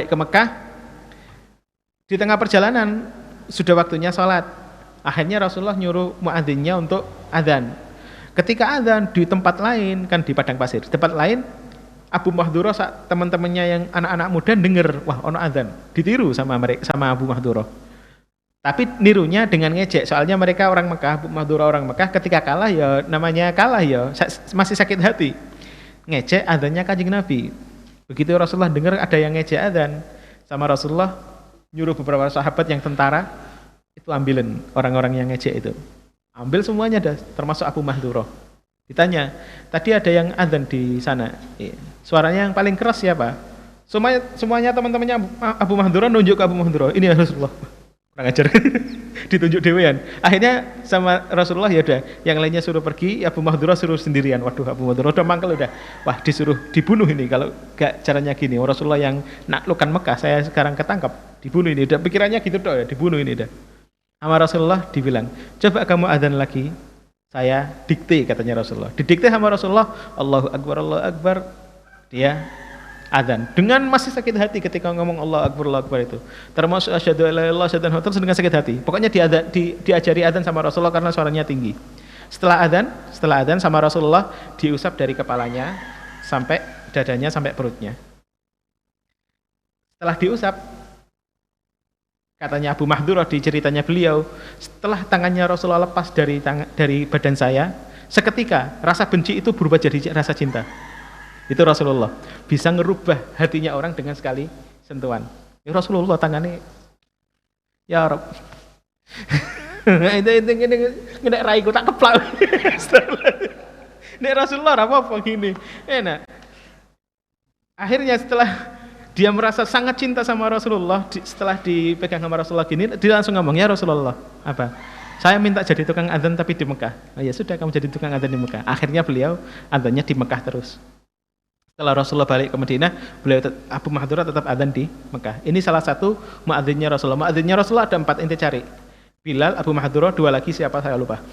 ke Mekah. Di tengah perjalanan sudah waktunya sholat. Akhirnya Rasulullah nyuruh muadzinnya untuk adzan. Ketika adzan di tempat lain, kan di padang pasir, di tempat lain Abu Mahdhurah teman-temannya yang anak-anak muda dengar, wah ono adzan, ditiru sama Abu Mahdhurah. Tapi nirunya dengan ngejek, soalnya mereka orang Mekah, Abu Mahdhurah orang Mekah, ketika kalah ya namanya kalah ya, masih sakit hati. Ngejek adzannya Kanjeng Nabi. Begitu Rasulullah dengar ada yang ngejek adzan, sama Rasulullah nyuruh beberapa sahabat yang tentara itu ambilin orang-orang yang ngejek itu. Ambil semuanya dah, termasuk Abu Mahdhurah. Ditanya, tadi ada yang adzan di sana. Suaranya yang paling keras siapa? Semuanya teman-temannya Abu Mahdhurah nunjuk ke Abu Mahdhurah. Ini Rasulullah. Kurang ajar. Ditunjuk dewean. Akhirnya sama Rasulullah ya udah, yang lainnya suruh pergi, Abu Mahdhurah suruh sendirian. Waduh, Abu Mahdhurah udah mangkel udah. Wah, disuruh dibunuh ini kalau gak caranya gini. Rasulullah yang naklukkan Mekah, saya sekarang ketangkap, dibunuh ini. Udah pikirannya gitu doh ya, dibunuh ini udah. Sama Rasulullah dibilang, coba kamu adzan lagi, saya dikte katanya Rasulullah. Didikte sama Rasulullah, Allahu Akbar, Allahu Akbar. Dia adzan dengan masih sakit hati ketika ngomong Allahu Akbar itu. Termasuk asyhadu alla ilaha illallah terus dengan sakit hati. Pokoknya diajari adzan sama Rasulullah karena suaranya tinggi. Setelah adzan sama Rasulullah diusap dari kepalanya sampai dadanya sampai perutnya. Setelah diusap, katanya Abu Mahdhurah di ceritanya beliau, setelah tangannya Rasulullah lepas dari badan saya, seketika rasa benci itu berubah jadi rasa cinta. Itu Rasulullah bisa ngerubah hatinya orang dengan sekali sentuhan. Ya Rasulullah tangane ya Rob. Itu ngene raiku tak keplak. Nek Rasulullah apa gini. Enak. Akhirnya setelah dia merasa sangat cinta sama Rasulullah, setelah dipegang sama Rasulullah gini, dia langsung ngomong, ya Rasulullah, apa? Saya minta jadi tukang adzan tapi di Mekah. Oh ya sudah, kamu jadi tukang adzan di Mekah. Akhirnya beliau adzannya di Mekah terus. Setelah Rasulullah balik ke Madinah, Abu Mahdura tetap adzan di Mekah. Ini salah satu muadzinnya Rasulullah. Muadzinnya Rasulullah ada 4, ente cari. Bilal, Abu Mahdura, 2 lagi siapa saya lupa.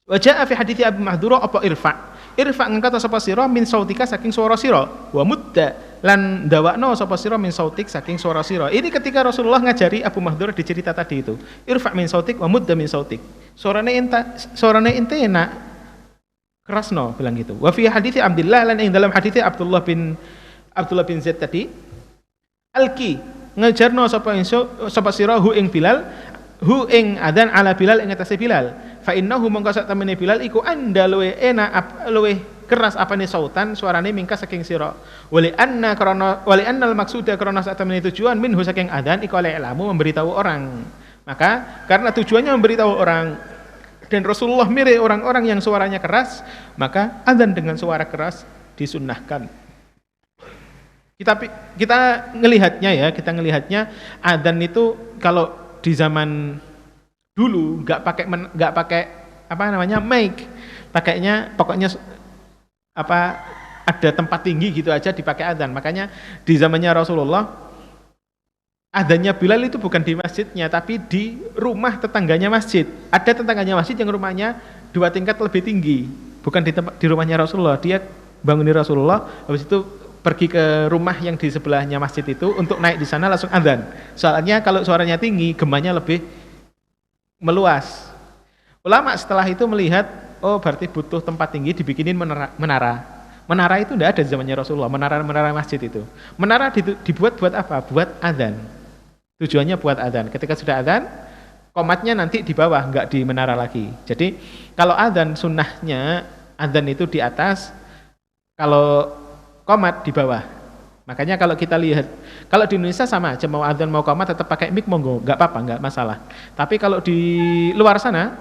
Wajah fi hadithi Abu Mahdura apa irfa. Irfa ngangkat sapa sira min sautika saking swara sira, wa mudda lan ndawakno sapa sira min sautik saking swara sira. Ini ketika Rasulullah ngajari Abu Mahdura di cerita tadi itu. Irfa min sautik wa mudda min sautik. Suarane ente enak kerasno bilang gitu. Wa fi hadithi Abdullah lan ing dalam hadithi Abdullah bin Zaid tadi, alki ngajarno sapa sira hu ing Bilal, hu ing adzan ala Bilal ing atase Bilal. Fa innahu mongko sak temene Bilal iku anda luwe enak luwe keras apane sautan suarane mingkas saking sira. Wali annal maksuda karena sak temene tujuan minhu saking adzan iku ilamu memberitahu orang. Maka karena tujuannya memberitahu orang dan Rasulullah mirip orang-orang yang suaranya keras, maka adzan dengan suara keras disunnahkan. Kita ngelihatnya adzan itu kalau di zaman dulu nggak pakai mic, pakainya pokoknya ada tempat tinggi gitu aja dipakai adzan. Makanya di zamannya Rasulullah adzannya Bilal itu bukan di masjidnya tapi di rumah tetangganya masjid. Ada tetangganya masjid yang rumahnya 2 tingkat lebih tinggi, bukan di rumahnya Rasulullah. Dia bangunin Rasulullah, habis itu pergi ke rumah yang di sebelahnya masjid itu untuk naik di sana langsung adzan. Soalnya kalau suaranya tinggi, gemanya lebih meluas. Ulama setelah itu melihat, oh berarti butuh tempat tinggi dibikinin menara. Menara itu tidak ada di zamannya Rasulullah, menara masjid itu. Menara dibuat buat apa? Buat adzan. Tujuannya buat adzan. Ketika sudah adzan, qomatnya nanti di bawah, enggak di menara lagi. Jadi kalau adzan sunnahnya adzan itu di atas, kalau qomat di bawah. Makanya kalau kita lihat, kalau di Indonesia sama aja, mau adzan mau qomat tetap pakai mic monggo, nggak apa-apa, nggak masalah. Tapi kalau di luar sana,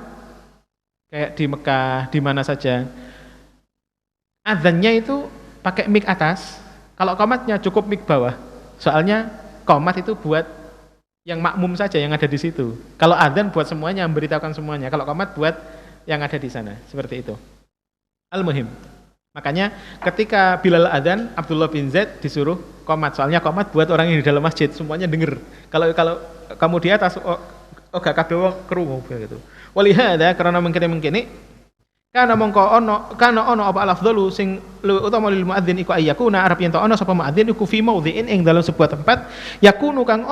kayak di Mekah, di mana saja, adzannya itu pakai mic atas, kalau qomatnya cukup mic bawah. Soalnya qomat itu buat yang makmum saja yang ada di situ. Kalau adzan buat semuanya, memberitahukan semuanya. Kalau qomat buat yang ada di sana, seperti itu. Al-muhim. Makanya ketika Bilal adzan, Abdullah bin Zaid disuruh qomat. Soalnya qomat buat orang yang di dalam masjid, semuanya denger. Kalau kamu di atas, gak kabeh wong krungu gitu. Walihada karena mengkene kana ono apa al-afdalu sing luwih utama lil muadzin iku ayyakuna arep yen to ono sapa muadzin iku fi maudhi'in ing dalam sebuah tempat yakunu kang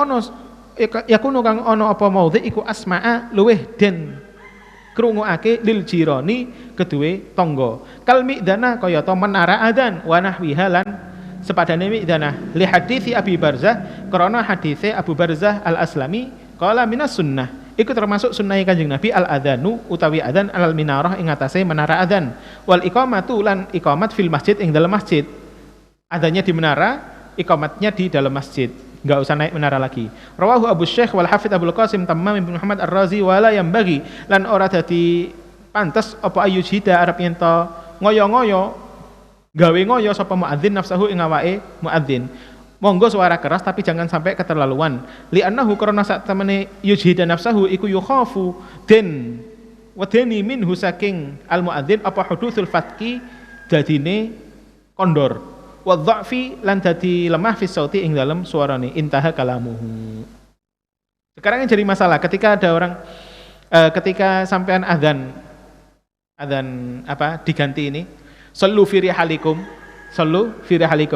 ono apa maudhi iku asma'a luwih den krungoake lil jirani keduwe tangga kal mi'dana kaya to menara adzan wa nahwiha lan sepadane mi'dana li hadits Abi Barzah karena hadits Abu Barzah al-Aslami qala minas sunnah iku termasuk sunnah Kanjeng Nabi al-adzanu utawi adzan alal minarah ing atase menara adzan wal iqamatu lan iqamat fil masjid ing dalam masjid adzannya di menara iqamatnya di dalam masjid enggak usah naik menara lagi. Rawahu Abu Syekh wal Hafidz Abdul Qasim Tammam bin Muhammad Ar-Razi wala yang bagi lan ora dadi pantes apa ayujida arep yen to ngoyo-ngoyo gawe ngoyo sapa muadzin nafsahu ing awake muadzin. Monggo suara keras tapi jangan sampai keterlaluan. Li annahu karena sak temene yujhida nafsahu iku yukhafu den wadeni minhu saking al muadzin apa hudutsul fatki dadine kondor. Wa dha'fi lan dadi lemah fi sauti ing dalam suarane intaha kalamuhu. Sekarang yang jadi masalah ketika ada orang ketika sampean adzan apa diganti ini sallu fi rihalikum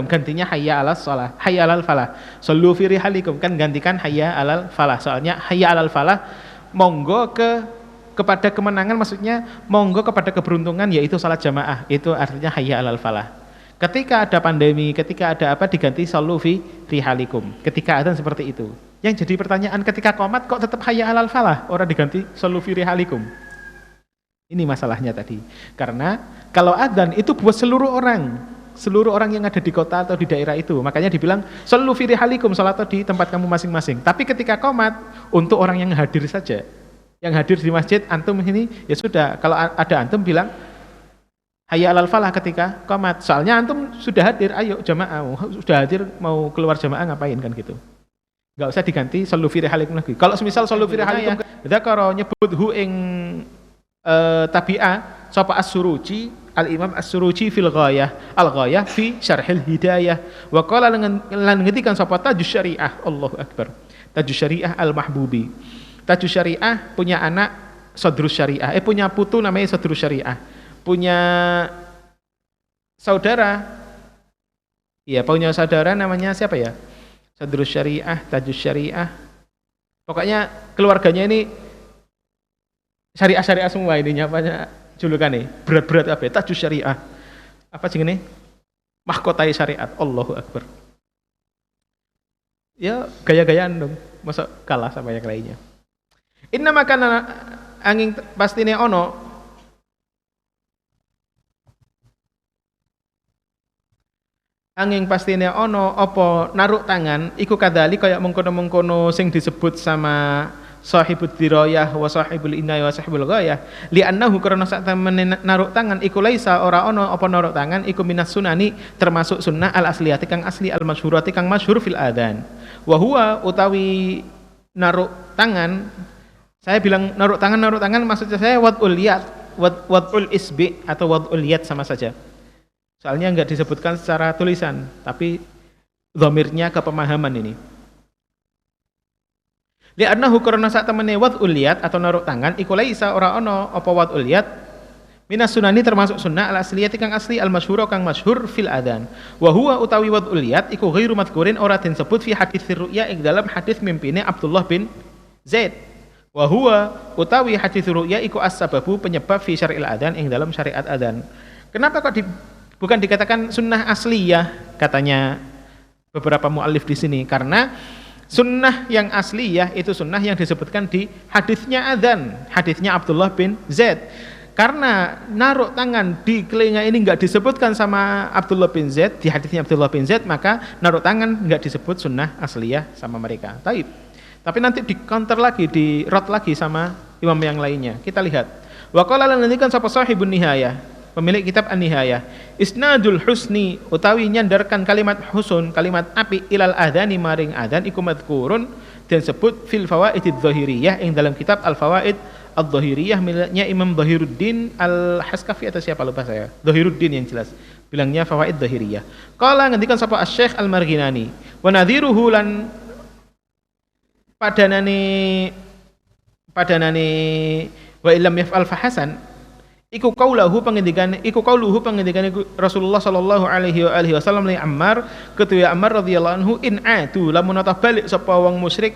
gantinya hayya 'alas shalah hayya 'alal falah sallu fi rihalikum kan gantikan hayya 'alal falah soalnya hayya 'alal falah monggo kepada kemenangan maksudnya monggo kepada keberuntungan yaitu salat jamaah itu artinya hayya 'alal falah. Ketika ada pandemi, ketika ada apa diganti sallu fi rihalikum. Ketika adzan seperti itu. Yang jadi pertanyaan ketika qomat kok tetap hayya 'alal falah, orang diganti sallu fi rihalikum. Ini masalahnya tadi. Karena kalau adzan itu buat seluruh orang. seluruh orang yang ada di kota atau di daerah itu. Makanya dibilang sallu fi rihalikum, salat di tempat kamu masing-masing. Tapi ketika qomat untuk orang yang hadir saja. Yang hadir di masjid antum ini ya sudah, kalau ada antum bilang hayya 'alal falah ketika qomat. Soalnya antum sudah hadir, ayo jamaah, sudah hadir mau keluar jamaah ngapain kan gitu. Enggak usah diganti sallu fi rihalikum lagi. Kalau semisal sallu fi rihalikum dzakara nyebut hu ing tabi'ah sapa as-Suruji, al-Imam as-Suruji fil ghayah, al-ghayah fi syarhil hidayah. Wa qala lan ngetikan sapa Tajus Syariah, Allahu akbar. Tajus Syariah al-Mahbubi. Tajus Syariah punya anak Sadrus Syariah, punya putu namanya Sadrus Syariah. Punya saudara, iya punya saudara namanya siapa ya? Sadrus Syariah, Tajus Syariah. Pokoknya keluarganya ini syariah-syariah semua ini nyapanya julukannya. Berat-berat apa? Tajus Syariah. Apa sih ini? Mahkotai syariat. Allahu akbar. Ya gaya-gayaan dong. Masa kalah sama yang lainnya. Inna makana angin pastine ono angin pastine ono apa naruk tangan iku kadali kaya mengkono-mengkono sing disebut sama sahibud dirayah wa sahibul inayah wa sahibul ghayah li'annahu karena sak temene naruk tangan iku laisa ora ono apa naruk tangan iku minas sunani termasuk sunnah al asliyati kang asli al masyhurati kang masyhur fil adzan wa huwa utawi naruk tangan. Saya bilang naruh tangan maksudnya saya wad'ul yad, wad'ul isbi atau wad'ul yad sama saja. Soalnya enggak disebutkan secara tulisan, tapi dhamirnya ke pemahaman ini. Li'annahu karena sak temene wad'ul yad atau naruh tangan iku laisa ora ono apa wad'ul yad minas sunani termasuk sunnah al asliyati kang asli al masyhur kang masyhur fil adzan. Wa huwa utawi wad'ul yad iku ghairu madhkurin ora disebut fi hadits ru'ya ing dalam hadis mimpine Abdullah bin Zaid. Wa huwa utawi hadits ru'ya iku as-sababu penyebab fi syar'il adzan ing dalam syariat adzan. Kenapa kok bukan dikatakan sunnah asliyah katanya beberapa muallif di sini? Karena sunnah yang asliyah itu sunnah yang disebutkan di hadisnya adzan, hadisnya Abdullah bin Zaid. Karena naruh tangan di telinga ini enggak disebutkan sama Abdullah bin Zaid di hadisnya Abdullah bin Zaid, maka naruh tangan enggak disebut sunnah asliyah sama mereka. Tapi nanti di counter lagi, di rot lagi sama imam yang lainnya. Kita lihat. Wa qala lan ngendikan sapa sahibun nihayah, pemilik kitab An-Nihayah, isnadul husni utawi nyandarkan kalimat husun, kalimat api ilal adzani maring adzan iku madhkurun dan sebut fil fawaidid dhahiriyah ing dalam kitab Al-Fawaid Ad-Dhahiriyah miliknya Imam Dhahiruddin Al-Haskafi atau siapa lupa saya. Dhahiruddin yang jelas. Bilangnya Fawaid Dhahiriyah. Qala ngendikan sapa Asy-Syaikh Al-Marghinani wa nadhiruhu lan padanane wa illam yaf'al fahasan iku qauluhu pengendikane Rasulullah sallallahu alaihi wasallam li Ammar ketua Ammar radhiyallahu anhu in atu lamun atah balik sapa wong musyrik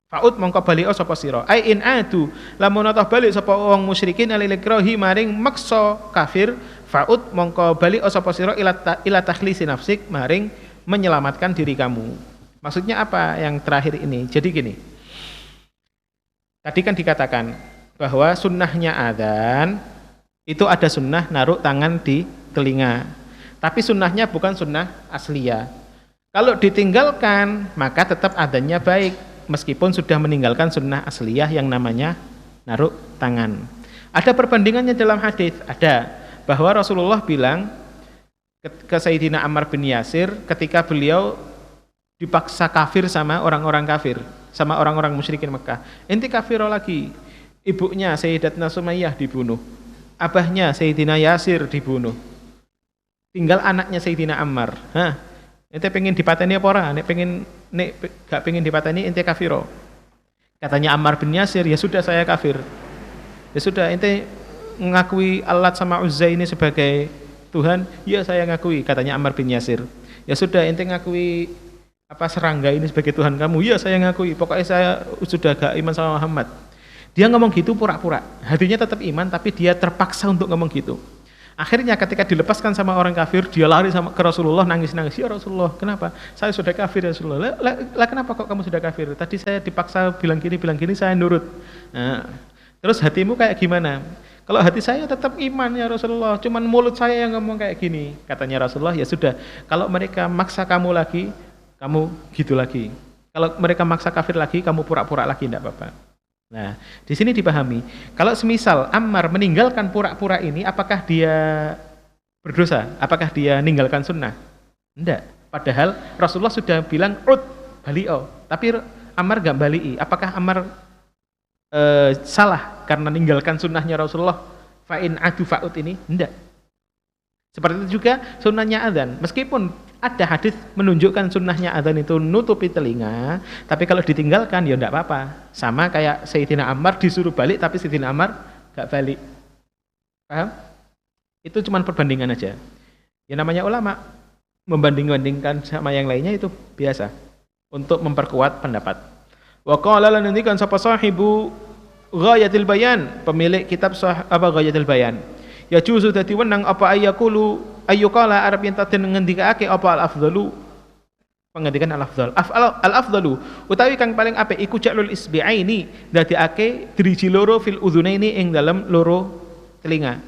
fa'ud mongko balik sapa sira ai in atu lamun atah balik sapa wong musyrikin alikrahi maring maksa kafir fa'ud mongko balik sapa sira ila takhlisi nafsik maring menyelamatkan diri kamu. Maksudnya apa yang terakhir ini? Jadi gini, tadi kan dikatakan bahwa sunnahnya adzan itu ada sunnah naruh tangan di telinga, tapi sunnahnya bukan sunnah asliyah. Kalau ditinggalkan maka tetap adzannya baik meskipun sudah meninggalkan sunnah asliyah yang namanya naruh tangan. Ada perbandingannya dalam hadis, ada bahwa Rasulullah bilang ke Sayyidina Ammar bin Yasir ketika beliau dipaksa kafir sama orang-orang kafir, sama orang-orang musyrikin Mekah. Enti kafiro lagi. Ibunya Sayyidatuna Sumayyah dibunuh. Abahnya Sayyidina Yasir dibunuh. Tinggal anaknya Sayyidina Ammar. Hah, ente pengen dipateni apa ora? Nek gak pengen dipateni ente kafiro. Katanya Ammar bin Yasir, ya sudah saya kafir. Ya sudah ente mengakui Allat sama Uzza ini sebagai Tuhan? Ya saya ngakui, katanya Ammar bin Yasir. Ya sudah ente ngakui serangga ini sebagai Tuhan kamu? Iya saya ngakui, pokoknya saya sudah gak iman sama Muhammad. Dia ngomong gitu pura-pura, hatinya tetap iman tapi dia terpaksa untuk ngomong gitu. Akhirnya ketika dilepaskan sama orang kafir, dia lari ke Rasulullah nangis-nangis. Ya Rasulullah, kenapa? Saya sudah kafir ya Rasulullah. Lah kenapa kok kamu sudah kafir? Tadi saya dipaksa bilang gini saya nurut. Nah, terus hatimu kayak gimana? Kalau hati saya tetap iman ya Rasulullah, cuman mulut saya yang ngomong kayak gini. Katanya Rasulullah, ya sudah, kalau mereka maksa kamu lagi, kamu gitu lagi. Kalau mereka maksa kafir lagi, kamu pura-pura lagi, tidak apa-apa. Nah, di sini dipahami, kalau semisal Ammar meninggalkan pura-pura ini, apakah dia berdosa? Apakah dia meninggalkan sunnah? Tidak. Padahal Rasulullah sudah bilang, bali'o. Tapi Ammar gak bali'i. Apakah Ammar salah karena meninggalkan sunnahnya Rasulullah? Fa'in adu fa'ud ini? Tidak. Seperti itu juga sunnahnya adzan. Meskipun ada hadis menunjukkan sunnahnya adzan itu nutupi telinga, tapi kalau ditinggalkan ya tidak apa-apa. Sama kayak Sayyidina Ammar disuruh balik, tapi Sayyidina Ammar gak balik. Paham? Itu cuma perbandingan aja. Ya namanya ulama, membanding-bandingkan sama yang lainnya itu biasa untuk memperkuat pendapat. Wa qala lan ngendikan sapa sahibu Ghayatul Bayan, pemilik kitab Ghayatul Bayan. Ya juzu dadi wenang apa ayyuqala arab yen taden ngendikake apa al-afdalu, pengendikan al-afdal. Al-afdalu utawi kang paling apik iku ja'lul isbi'aini, dadekake driji loro fil udhunaini ing dalem loro telinga.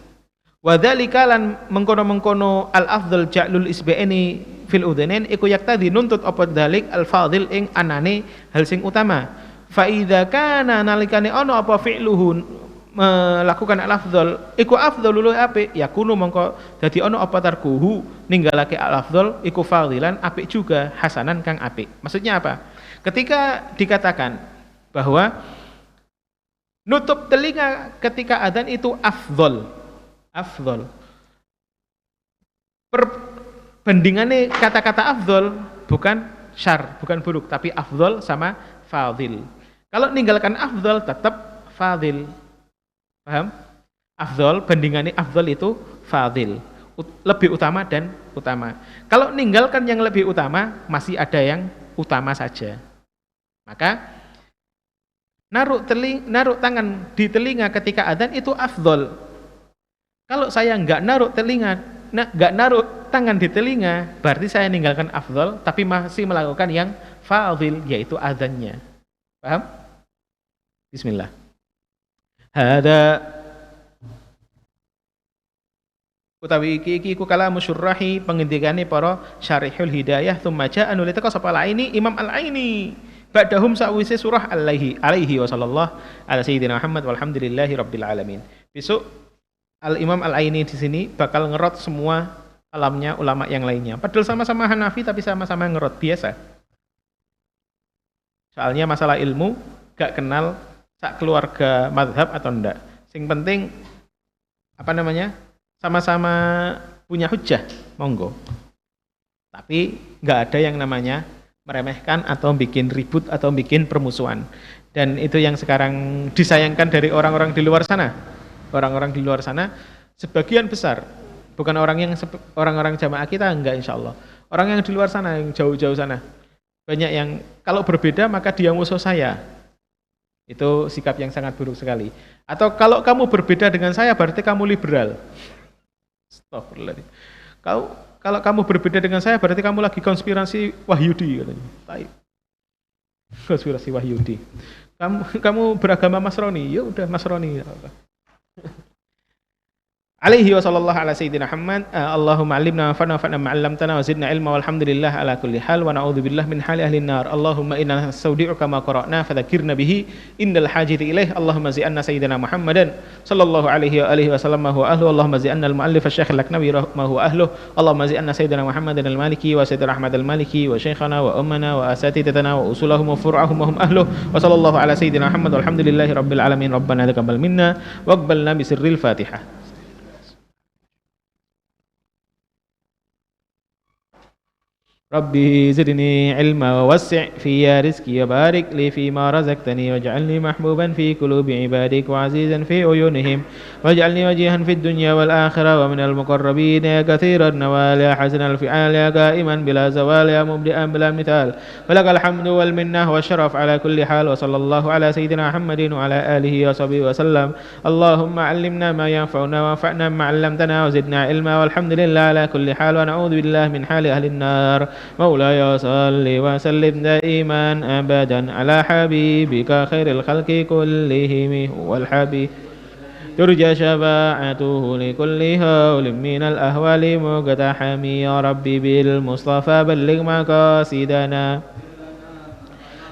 Wa dzalika lan mengkono-mengkono al-afdal ja'lul isbi'aini fil udhunain iku yaktadi nuntut apa dzalik al-fadil ing anane hal sing utama. Fa idza kana nalikane ana apa fi'luhu melakukan al-afdal iku afdalul apik, yakunu mongko dadi ana apa tarkuhu ninggalake al-afdal iku fadilan apik juga, hasanan kang apik. Maksudnya apa? Ketika dikatakan bahwa nutup telinga ketika adzan itu afdal. Perbandingannya kata-kata afdal bukan syar, bukan buruk, tapi afdal sama fadil. Kalau ninggalkan afdal tetap fadil. Paham? Afdal, bandingannya afdal itu fadil, lebih utama dan utama. Kalau ninggalkan yang lebih utama, masih ada yang utama saja. Maka naruh tangan di telinga ketika adzan itu afdal. Kalau saya nggak naruh tangan di telinga, berarti saya ninggalkan afdal, tapi masih melakukan yang fadil, yaitu adzannya. Paham? Bismillah. Hada utawi iki ku kalamu syurrahi, pengendikane para syarihul hidayah, tsumma ja'a nulitaka sapa Al-Aini, Imam Al-Aini ba'dahum sa'wise surah alaihi wa sallallahu ala sayyidina Muhammad walhamdulillahi rabbil alamin. Besok Al-Imam Al-Aini di sini bakal ngerot semua kalamnya ulama yang lainnya. Padahal sama-sama Hanafi tapi sama-sama ngerot biasa. Soalnya masalah ilmu gak kenal sak keluarga mazhab atau enggak. Sing penting sama-sama punya hujjah, monggo. Tapi gak ada yang namanya meremehkan atau bikin ribut atau bikin permusuhan. Dan itu yang sekarang disayangkan dari orang-orang di luar sana. Orang-orang di luar sana sebagian besar, bukan orang-orang jamaah kita, enggak insyaallah. Orang yang di luar sana, yang jauh-jauh sana, banyak yang kalau berbeda maka dia musuh saya. Itu sikap yang sangat buruk sekali. Atau kalau kamu berbeda dengan saya berarti kamu liberal. Astagfirullah. Kalau kamu berbeda dengan saya berarti kamu lagi konspirasi Wahyudi katanya. Konspirasi Wahyudi. Kamu beragama Nasrani, ya udah Nasrani. Alaihi wa sallallahu ala sayyidina Muhammad. Allahumma 'allimna wa fa'na ma 'allamtana wa zidna ilma walhamdulillah ala kulli hal wa na'udzubillah min hali ahli an-nar. Allahumma inna nastaudi'uka ma qara'na fadzakkirna bihi indal hajati ilaih. Allahumma zi'anna sayyidina Muhammadan sallallahu alaihi wa alihi wa sallam wa ahlu. Allahumma zi'anna al-mu'allif asy-syaikh al-Laknawi ma huwa ahlu. Allahumma zi'anna sayyidina Muhammadan al-Maliki wa sayyidina Ahmad al-Maliki wa syaikhana wa ummana wa asatidatana wa usulahum wa furu'ahum wa hum ahlu. Wa sallallahu ala sayyidina Muhammad walhamdulillahi rabbil alamin. Rabbana taqabbal minna waqbalna bi sirril Fatihah. Rabbi zidni ilma wa wassi' fiyya rizqi wa barik li fima razaqtani waj'alni mahbuban fi qulubi ibadik wa azizan fi uyunihim waj'alni wajihan fid dunya wal akhirah wa minal muqarrabin ya katsiran nawal ya hasanal fi'al ya qa'iman bila zawal ya mubdi'an bila mithal walakal hamdu wal minnah wa syaraf ala kulli hal wa sallallahu ala sayyidina Muhammadin wa ala alihi wa sahbihi wa sallam. Allahumma 'allimna ma yanfa'una wa fa'na ma 'allamtana wa zidna ilma walhamdulillah ala kulli hal wa na'udzu billahi min hali ahli an-nar. مولاي صل وسلم دائما أبدا على حبيبك خير الخلق كلهم هو الحبيب ترجى شفاعته لكل هول من الأهوال مقتحم يا ربي بالمصطفى بلغ مقاصدنا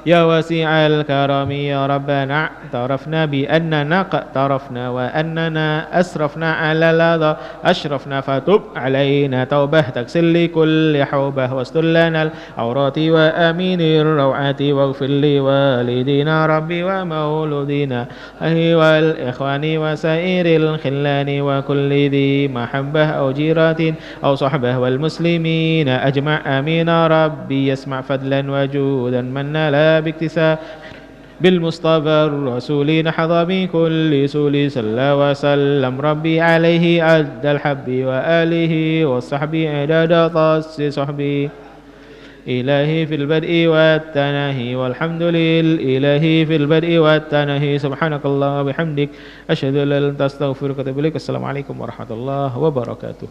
يا واسع الكرم يا ربنا اعترفنا بأننا اقترفنا وأننا أسرفنا على لظى أشرفنا فتب علينا توبة تغسل لكل حوبة واستر لنا العورات وأمين الروعات واغفر لوالدينا ربي ومولودينا أهي والإخوان وسائر الخلان وكل ذي محبة أو جيرة أو صحبة والمسلمين أجمع آمين ربي يسمع فضلا وجودا من لا باكتساب بالمصطفى الرسول نحظى بكل سول صلى وسلم ربي عليه عد الحب وآله والصحب عدد طس صحبي إلهي في البدء والتناهي والحمد لله في البدء والتناهي سبحانك الله وبحمدك أشهد أن لا إله إلا أنت أستغفرك وأتوب إليك. السلام عليكم ورحمة الله وبركاته.